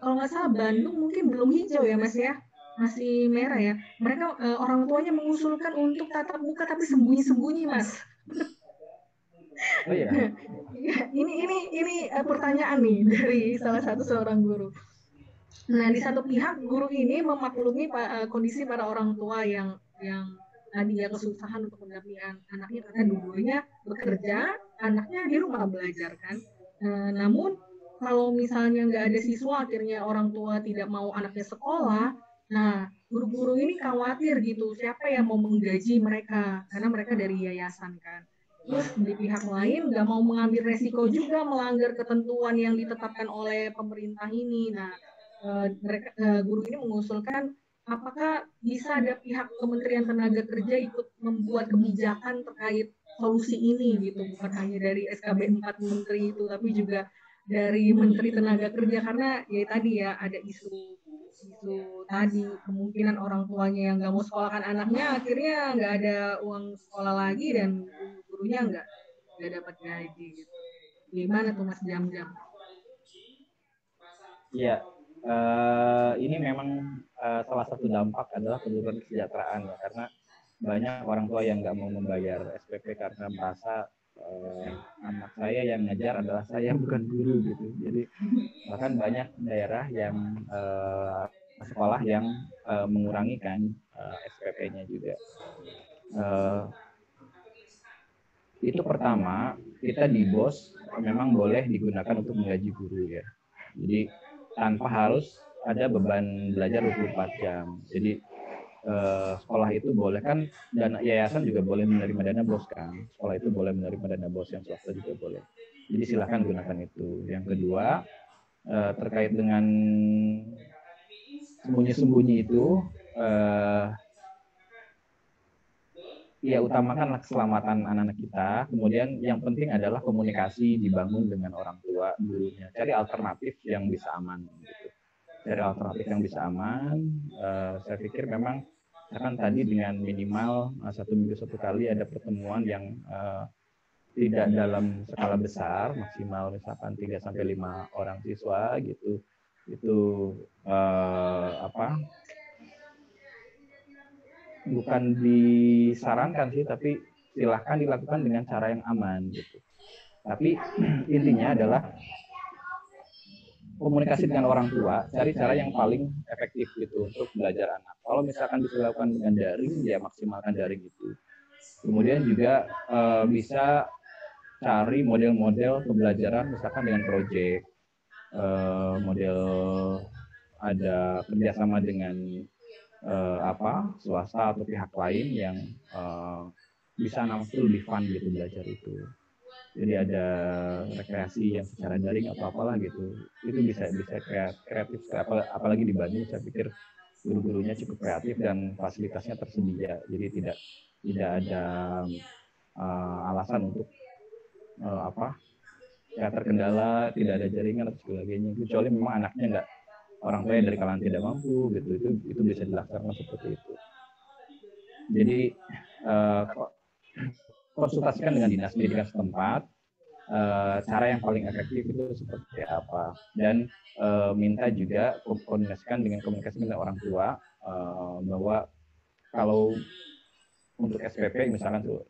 A: kalau nggak salah Bandung mungkin belum hijau ya Mas ya, masih merah ya. Mereka orang tuanya mengusulkan untuk tatap muka tapi sembunyi-sembunyi Mas.
C: Oh iya.
A: Ini pertanyaan nih dari salah satu seorang guru. Nah di satu pihak guru ini memaklumi kondisi para orang tua yang tadinya kesusahan untuk mendampingi anaknya karena dua-duanya bekerja, anaknya di rumah belajar kan. Namun kalau misalnya nggak ada siswa, akhirnya orang tua tidak mau anaknya sekolah, Nah, guru-guru ini khawatir gitu, siapa yang mau menggaji mereka, karena mereka dari yayasan kan. Terus di pihak lain nggak mau mengambil resiko juga melanggar ketentuan yang ditetapkan oleh pemerintah ini. Nah, guru ini mengusulkan apakah bisa ada pihak Kementerian Tenaga Kerja ikut membuat kebijakan terkait solusi ini gitu, bukan hanya dari SKB 4 Menteri itu, tapi juga dari Menteri Tenaga Kerja karena ya tadi ya ada isu tadi kemungkinan orang tuanya yang nggak mau sekolahkan anaknya akhirnya nggak ada uang sekolah lagi dan gurunya nggak dapat gaji gitu. Gimana tuh Mas Jam-Jam?
C: Iya, ini memang salah satu dampak adalah penurunan kesejahteraan ya, karena banyak orang tua yang nggak mau membayar SPP karena merasa anak saya yang ngajar adalah saya bukan guru gitu. Jadi bahkan banyak daerah yang sekolah yang mengurangi kan SPP-nya juga. Itu pertama, kita di BOS memang boleh digunakan untuk menggaji guru ya. Jadi tanpa harus ada beban belajar 24 jam. Jadi sekolah itu boleh kan, dan yayasan juga boleh menerima dana BOS kan. Sekolah itu boleh menerima dana BOS, yang swasta juga boleh. Jadi silahkan gunakan itu. Yang kedua, terkait dengan sembunyi-sembunyi itu, ya utamakanlah keselamatan anak-anak kita. Kemudian yang penting adalah komunikasi dibangun dengan orang tua gurunya. Cari alternatif yang bisa aman. Gitu. Cari alternatif yang bisa aman. Saya pikir memang kan tadi dengan minimal 1 minggu 1 kali ada pertemuan yang tidak dalam skala besar, maksimal misalkan 3-5 orang siswa gitu. Itu bukan disarankan sih, tapi silahkan dilakukan dengan cara yang aman gitu. Tapi intinya adalah komunikasi dengan orang tua, cari cara yang paling efektif gitu untuk belajar anak. Kalau misalkan bisa dilakukan dengan daring, ya maksimalkan daring itu. Kemudian juga bisa cari model-model pembelajaran misalkan dengan proyek, model ada kerjasama dengan swasta atau pihak lain yang bisa nafsu lebih fun gitu belajar itu. Jadi ada rekreasi yang secara daring atau apalah gitu. Itu bisa kreatif, apalagi di Bandung saya pikir guru-gurunya cukup kreatif dan fasilitasnya tersedia. Jadi tidak ada alasan untuk terkendala, tidak ada jaringan atau sebagainya. Kecuali memang anaknya nggak, orang tuanya dari kalangan tidak mampu gitu, itu bisa dilaksanakan seperti itu. Jadi konsultasikan dengan dinas pendidikan setempat cara yang paling efektif itu seperti apa, dan minta juga komunikasikan dengan orang tua bahwa kalau untuk SPP misalkan tuh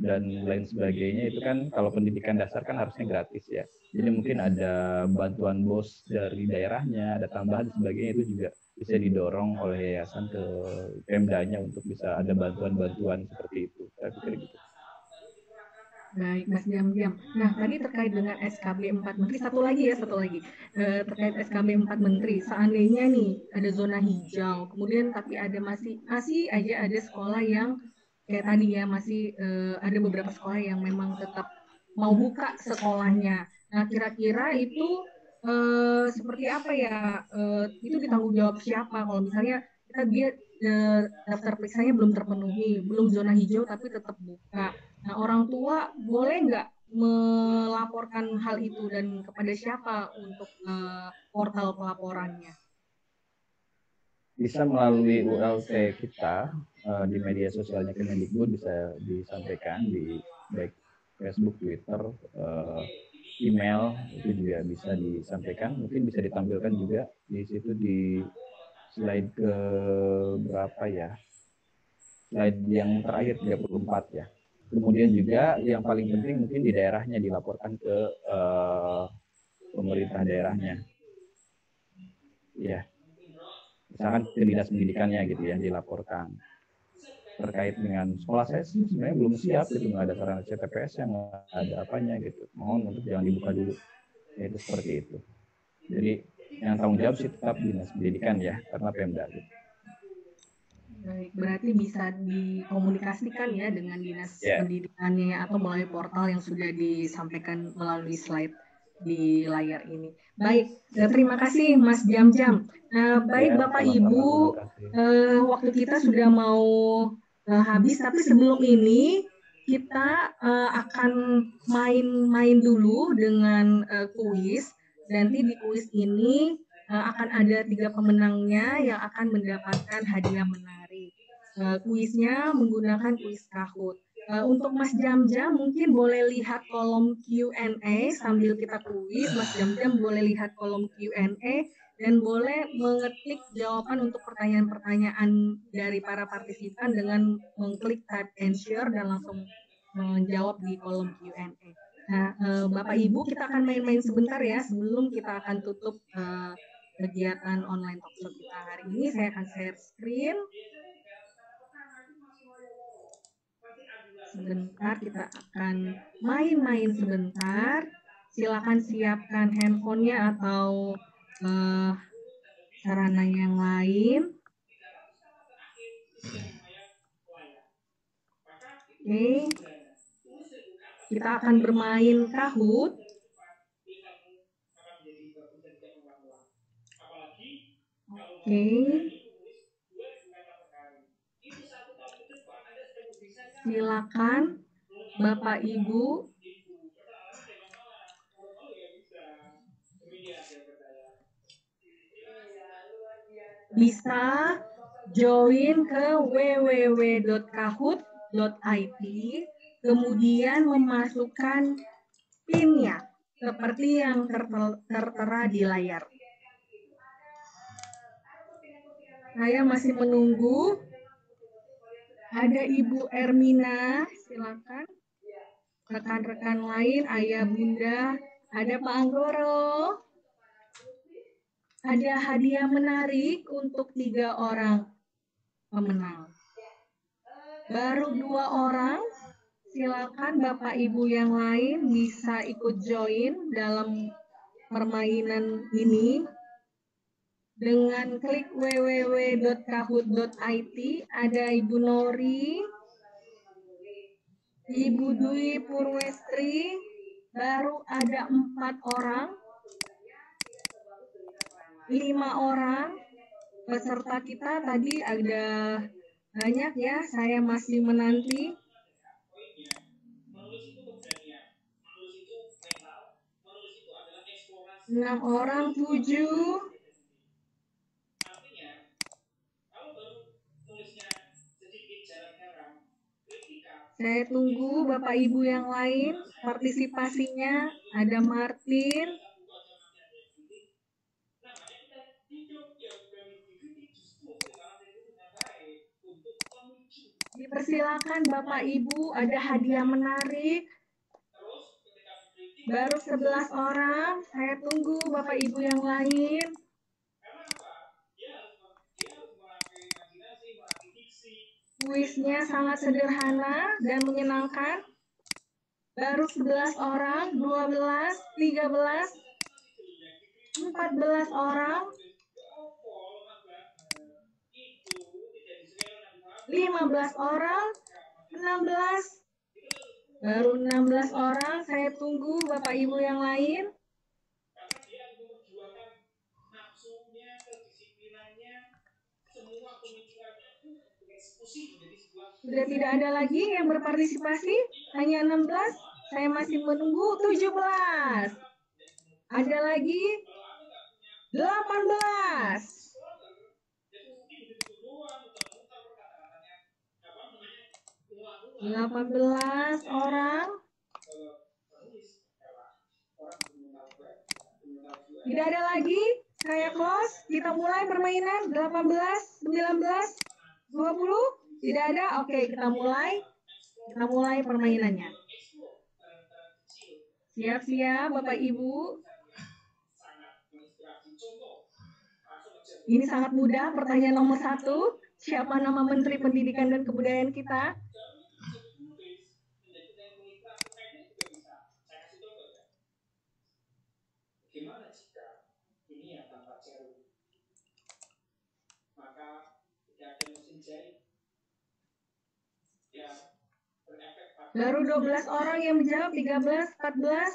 C: dan lain sebagainya itu kan kalau pendidikan dasar kan harusnya gratis ya. Jadi mungkin ada bantuan BOS dari daerahnya, ada tambahan sebagainya, itu juga bisa didorong oleh yayasan ke Pemdanya untuk bisa ada bantuan-bantuan seperti itu. Saya pikir gitu.
A: Baik, Mas Jam-Jam. Nah, tadi terkait dengan SKB 4 Menteri, satu lagi. Terkait SKB 4 Menteri, seandainya nih ada zona hijau, kemudian tapi ada masih aja ada sekolah yang kayak tadi ya, masih ada beberapa sekolah yang memang tetap mau buka sekolahnya. Nah, kira-kira itu seperti apa ya? Itu ditanggung jawab siapa? Kalau misalnya dia daftar periksanya belum terpenuhi, belum zona hijau tapi tetap buka. Nah, orang tua boleh nggak melaporkan hal itu dan kepada siapa untuk portal pelaporannya?
C: Bisa melalui ULT kita di media sosialnya Kemendikbud, bisa disampaikan di baik Facebook, Twitter, email, itu juga bisa disampaikan. Mungkin bisa ditampilkan juga di situ di slide ke berapa ya? Slide yang terakhir 34 ya. Kemudian juga yang paling penting mungkin di daerahnya dilaporkan ke pemerintah daerahnya. Ya. Misalkan ke dinas pendidikannya gitu ya, dilaporkan. Terkait dengan sekolah saya sih sebenarnya belum siap gitu, nggak ada sarana CTPS, yang nggak ada apanya gitu. Mohon untuk jangan dibuka dulu. Ya, itu seperti itu. Jadi yang tanggung jawab sih tetap dinas pendidikan ya, karena Pemda gitu.
A: Baik, berarti bisa dikomunikasikan ya dengan dinas
C: Ya,
A: pendidikannya atau melalui portal yang sudah disampaikan melalui slide di layar ini. Baik, terima kasih Mas Jam-Jam. Baik
C: ya,
A: Bapak
C: sama-sama. Terima
A: Ibu,
C: kasih.
A: waktu kita sudah mau habis, tapi sebelum ini kita akan main-main dulu dengan kuis. Nanti di kuis ini akan ada 3 pemenangnya yang akan mendapatkan hadiah menarik. Kuisnya menggunakan kuis Kahoot. Untuk Mas Jam-Jam mungkin boleh lihat kolom Q&A sambil kita kuis. Mas Jam-Jam boleh lihat kolom Q&A dan boleh mengetik jawaban untuk pertanyaan-pertanyaan dari para partisipan dengan mengklik type answer dan langsung menjawab di kolom Q&A. Nah, Bapak Ibu, kita akan main-main sebentar ya sebelum kita akan tutup kegiatan online talkshow kita hari ini. Saya akan share screen. Sebentar, kita akan main-main sebentar. Silakan siapkan handphonenya atau sarana yang lain. Oke, kita akan bermain Kahoot. Oke, silakan Bapak Ibu bisa join ke www.kahoot.it, kemudian memasukkan PIN-nya seperti yang tertera di layar. Saya masih menunggu. Ada Ibu Ermina, silakan. Rekan-rekan lain, Ayah Bunda, ada Pak Anggoro. Ada hadiah menarik untuk 3 orang pemenang. Baru 2 orang, silakan Bapak Ibu yang lain bisa ikut join dalam permainan ini. Dengan klik www.kahoot.it, ada Ibu Nori, Ibu Dwi Purwestri, baru ada 4 orang, 5 orang. Peserta kita tadi ada banyak ya, saya masih menanti. 6 orang, 7. Saya tunggu Bapak Ibu yang lain partisipasinya. Ada Martin. Dipersilakan Bapak Ibu, ada hadiah menarik. Baru 11 orang, saya tunggu Bapak Ibu yang lain. Kuisnya sangat sederhana dan menyenangkan. Baru 11 orang, 12, 13, 14 orang, 15 orang, 16. Baru 16 orang, saya tunggu Bapak Ibu yang lain. Sudah tidak ada lagi yang berpartisipasi, hanya 16. Saya masih menunggu 17. Ada lagi 18. 18 orang. Tidak ada lagi. Saya close. Kita mulai permainan. 18, 19, 20. Tidak ada. Oke, kita mulai. Kita mulai permainannya. Siap-siap Bapak Ibu. Ini sangat mudah. Pertanyaan nomor 1. Siapa nama Menteri Pendidikan dan Kebudayaan kita?
F: Gimana jika ini ya tanpa ceruk? Maka tidak ada mesin jahit
A: Baru 12 orang yang menjawab, 13, 14.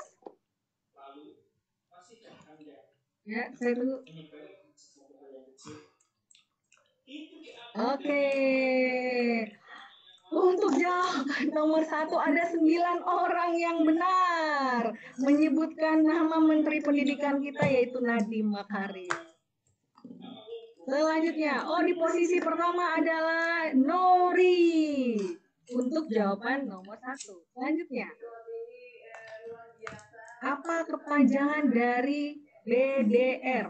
A: Ya, saya tunggu. Oke. Untuk jawaban nomor 1 ada 9 orang yang benar menyebutkan nama Menteri Pendidikan kita yaitu Nadiem Makarim. Selanjutnya, di posisi pertama adalah Nori untuk jawaban nomor 1. Selanjutnya, apa kepanjangan dari BDR?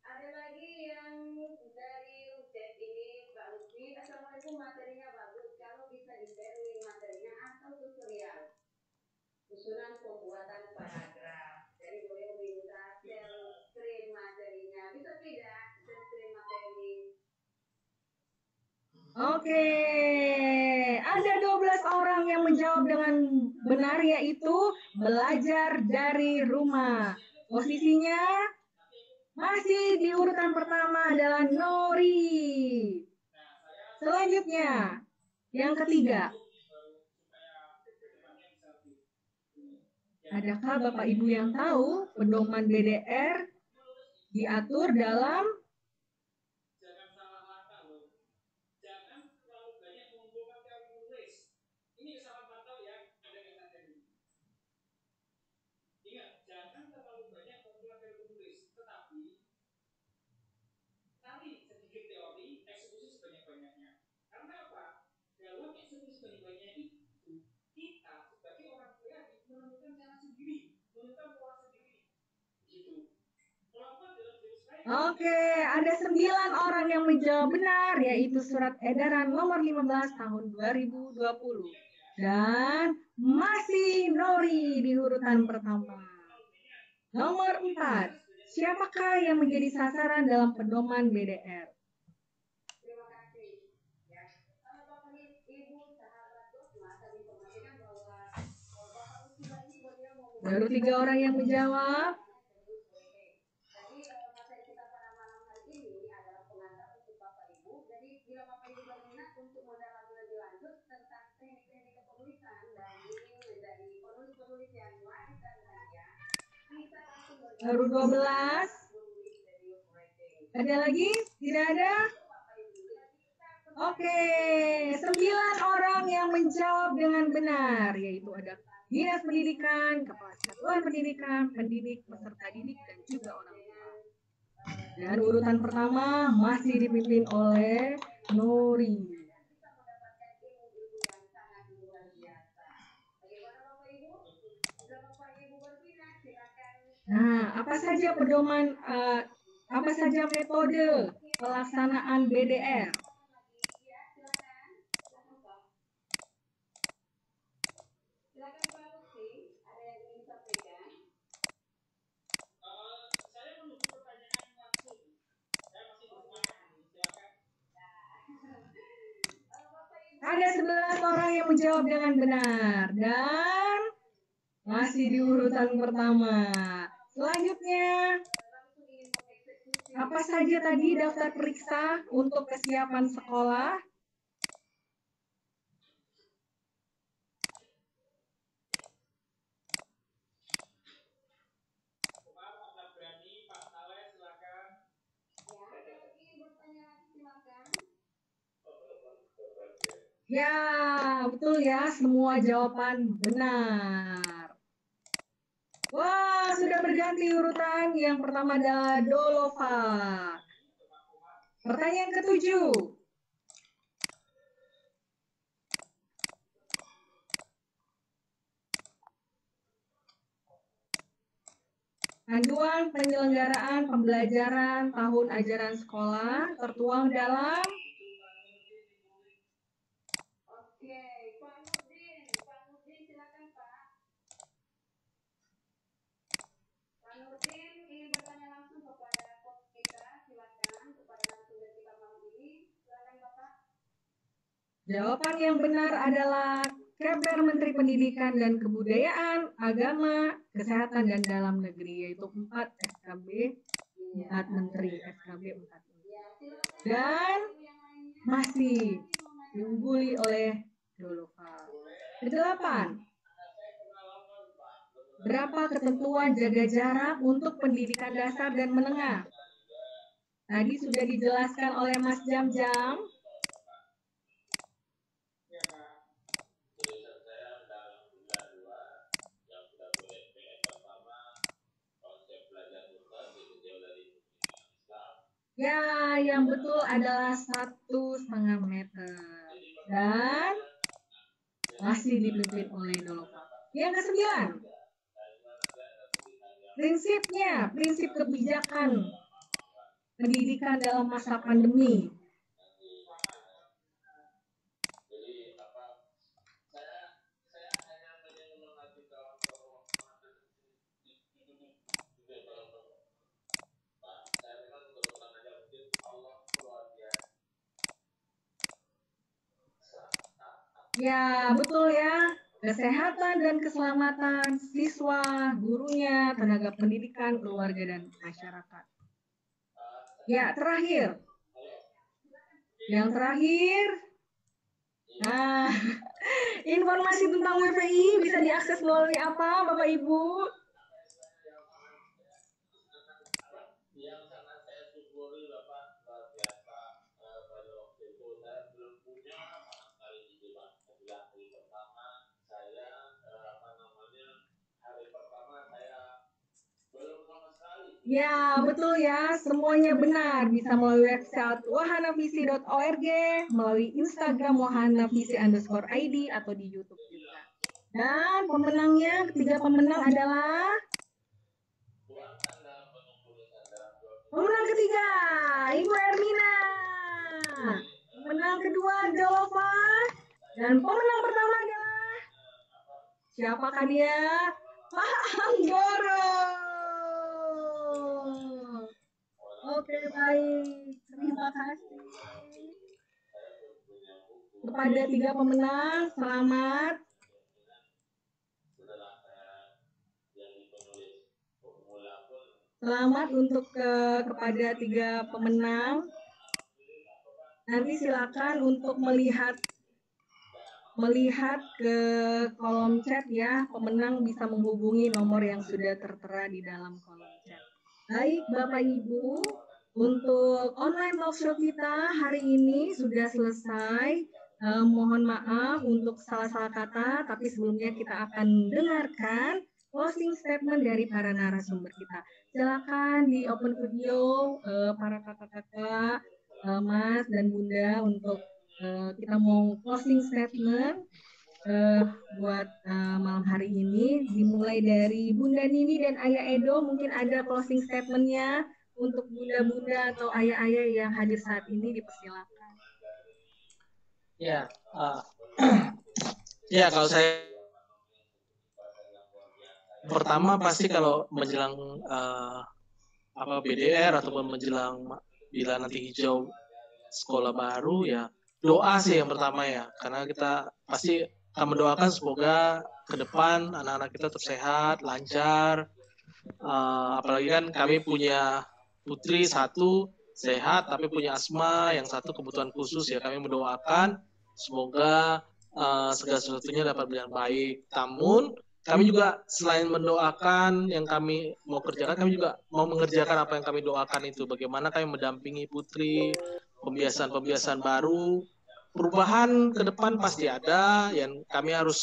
A: Ada lagi yang dari chat ini, Pak Lutfi. Assalamualaikum, materinya bagus. Kalau bisa di-sharing materinya atau tutorial. Usulan pembuatan paragraf. Jadi boleh minta share screen materinya. Bisa tidak share screen materi? Oke, ada 12 orang yang menjawab dengan benar yaitu belajar dari rumah. Posisinya masih di urutan pertama adalah Nori. Selanjutnya, yang ketiga. Adakah Bapak Ibu yang tahu pedoman BDR diatur dalam
F: eksekusi sebanyak-banyaknya. Karena apa? Dalam eksekusi sebanyak-banyaknya itu, kita sebagai orang kreatif menemukan cara sendiri, menemukan pola sendiri. Begitu.
A: Oke, ada 9 orang yang menjawab benar, yaitu surat edaran nomor 15 tahun 2020. Dan masih Nori di urutan pertama. Nomor 4, siapakah yang menjadi sasaran dalam pedoman BDR? Baru 3 orang yang menjawab. Materi kita pada malam hari ini adalah pengantar untuk Bapak Ibu. Jadi bila Bapak Ibu berminat untuk mendalami lebih lanjut tentang teknik-teknik kepenulisan dan ingin menjadi penulis-penulis yang lain dan lainnya, bisa langsung baru 12. Ada lagi? Tidak ada? Oke, 9 orang yang menjawab dengan benar, yaitu ada Dinas Pendidikan, Kepala Satuan Pendidikan, pendidik, peserta didik, dan juga orang tua. Dan urutan pertama masih dipimpin oleh Nori. Nah, apa saja pedoman, apa saja metode pelaksanaan BDR? Ada 11 orang yang menjawab dengan benar dan masih di urutan pertama. Selanjutnya, apa saja tadi daftar periksa untuk kesiapan sekolah? Ya, betul ya, semua jawaban benar. Wah, sudah berganti urutan. Yang pertama adalah Dolova. Pertanyaan ke-7. Panduan penyelenggaraan pembelajaran tahun ajaran sekolah tertuang dalam jawaban yang benar adalah Kepper Menteri Pendidikan dan Kebudayaan, Agama, Kesehatan dan Dalam Negeri, yaitu 4 SKB 4 menteri, SKB 4 menteri. Dan masih diungguli oleh Dolova. Kedelapan, berapa ketentuan jaga jarak untuk pendidikan dasar dan menengah? Tadi sudah dijelaskan oleh Mas Jam-Jam. Ya, yang betul adalah 1,5 meter. Dan masih dipimpin oleh Dolova. Yang ke-9, prinsipnya, prinsip kebijakan pendidikan dalam masa pandemi. Ya, betul ya. Kesehatan dan keselamatan siswa, gurunya, tenaga pendidikan, keluarga, dan masyarakat. Ya, terakhir. Yang terakhir, nah, informasi tentang WPI bisa diakses melalui apa, Bapak Ibu?
G: Yang sangat saya syukuri Bapak luar biasa pada waktu itu saya belum punya sama sekali ide Pak. Adalah hari pertama saya hari pertama saya belum sama sekali.
A: Ya, betul ya. Semuanya benar. Bisa melalui website wahanavisi.org, melalui Instagram wahanavisi_id, atau di YouTube juga. Dan pemenangnya, ketiga pemenang adalah pemenang ketiga, Ibu Ermina. Pemenang kedua, Dolova. Dan pemenang pertama adalah, siapakah dia? Pak Anggoro. Oke, baik. Terima kasih kepada 3 pemenang. Selamat. Selamat untuk kepada 3 pemenang. Nanti silakan untuk melihat ke kolom chat ya. Pemenang bisa menghubungi nomor yang sudah tertera di dalam kolom chat. Baik, Bapak Ibu, untuk online talkshow kita hari ini sudah selesai. Mohon maaf untuk salah-salah kata, tapi sebelumnya kita akan dengarkan closing statement dari para narasumber kita. Silakan di open video para kakak-kakak, Mas dan Bunda, untuk kita mau closing statement buat malam hari ini. Dimulai dari Bunda Nini dan Ayah Edo, mungkin ada closing statementnya untuk bunda-bunda atau ayah-ayah yang hadir saat ini, dipersilakan.
D: Ya, ya kalau saya pertama pasti kalau menjelang BDR ataupun menjelang bila nanti hijau sekolah baru, ya doa sih yang pertama ya, karena kita pasti akan mendoakan semoga ke depan anak-anak kita tetap sehat, lancar. Apalagi kan kami punya putri satu sehat tapi punya asma, yang satu kebutuhan khusus, ya kami mendoakan semoga segala sesuatunya dapat berjalan baik. Namun kami juga selain mendoakan yang kami mau kerjakan, kami juga mau mengerjakan apa yang kami doakan itu. Bagaimana kami mendampingi putri, pembiasaan-pembiasaan baru, perubahan ke depan pasti ada, yang kami harus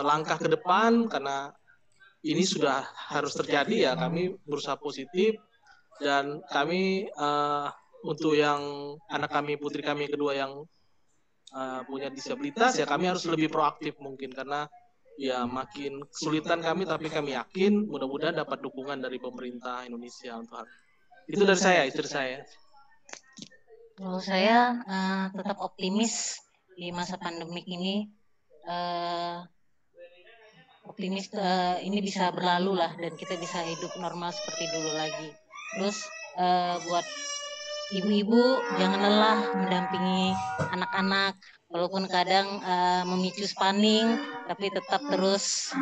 D: langkah ke depan karena ini sudah harus terjadi, ya kami berusaha positif. Dan kami untuk yang anak kami, putri kami kedua yang punya disabilitas, ya kami harus lebih proaktif mungkin, karena ya makin kesulitan kami, tapi kami yakin mudah-mudahan dapat dukungan dari pemerintah Indonesia untuk hal itu. Dari saya, istri saya.
E: Kalau saya tetap optimis di masa pandemik ini, optimis ini bisa berlalu lah dan kita bisa hidup normal seperti dulu lagi. Terus buat ibu-ibu jangan lelah mendampingi anak-anak, walaupun kadang memicu stunting, tapi tetap terus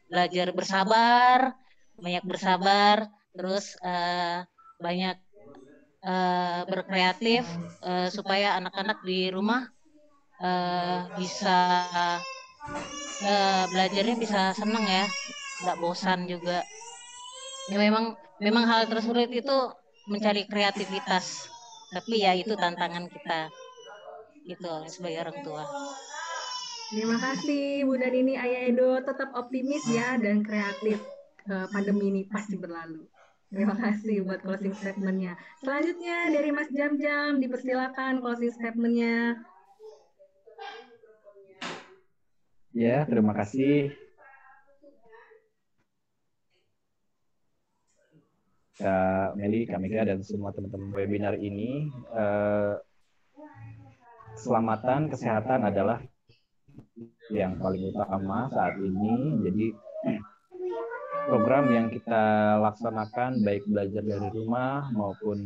E: belajar bersabar, banyak bersabar, terus banyak berkreatif supaya anak-anak di rumah bisa belajarnya bisa seneng ya, nggak bosan juga. Ya memang hal tersulit itu mencari kreativitas, tapi ya itu tantangan kita gitu sebagai orang tua.
A: Terima kasih Bunda Nini, Ayah Edo, tetap optimis ya dan kreatif. Pandemi ini pasti berlalu. Terima kasih buat closing statement-nya. Selanjutnya dari Mas Jam-Jam, dipersilakan closing statement-nya.
C: Ya, terima kasih Kak Meli, Kak Mega, dan semua teman-teman webinar ini. Keselamatan, kesehatan adalah yang paling utama saat ini. Jadi program yang kita laksanakan baik belajar dari rumah maupun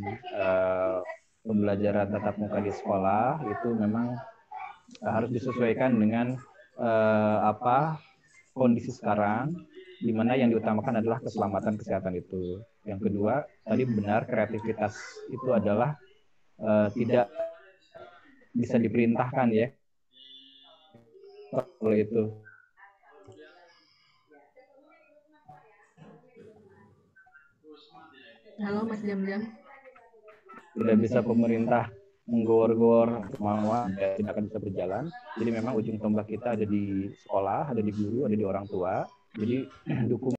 C: pembelajaran tatap muka di sekolah itu memang harus disesuaikan dengan kondisi sekarang, di mana yang diutamakan adalah keselamatan kesehatan itu. Yang kedua, tadi benar kreativitas itu adalah tidak bisa diperintahkan ya. Kalau itu.
A: Halo Mas Jam-Jam.
C: Tidak bisa pemerintah menggor-gor kemauan, tidak akan bisa berjalan. Jadi memang ujung tombak kita ada di sekolah, ada di guru, ada di orang tua. Jadi dukungan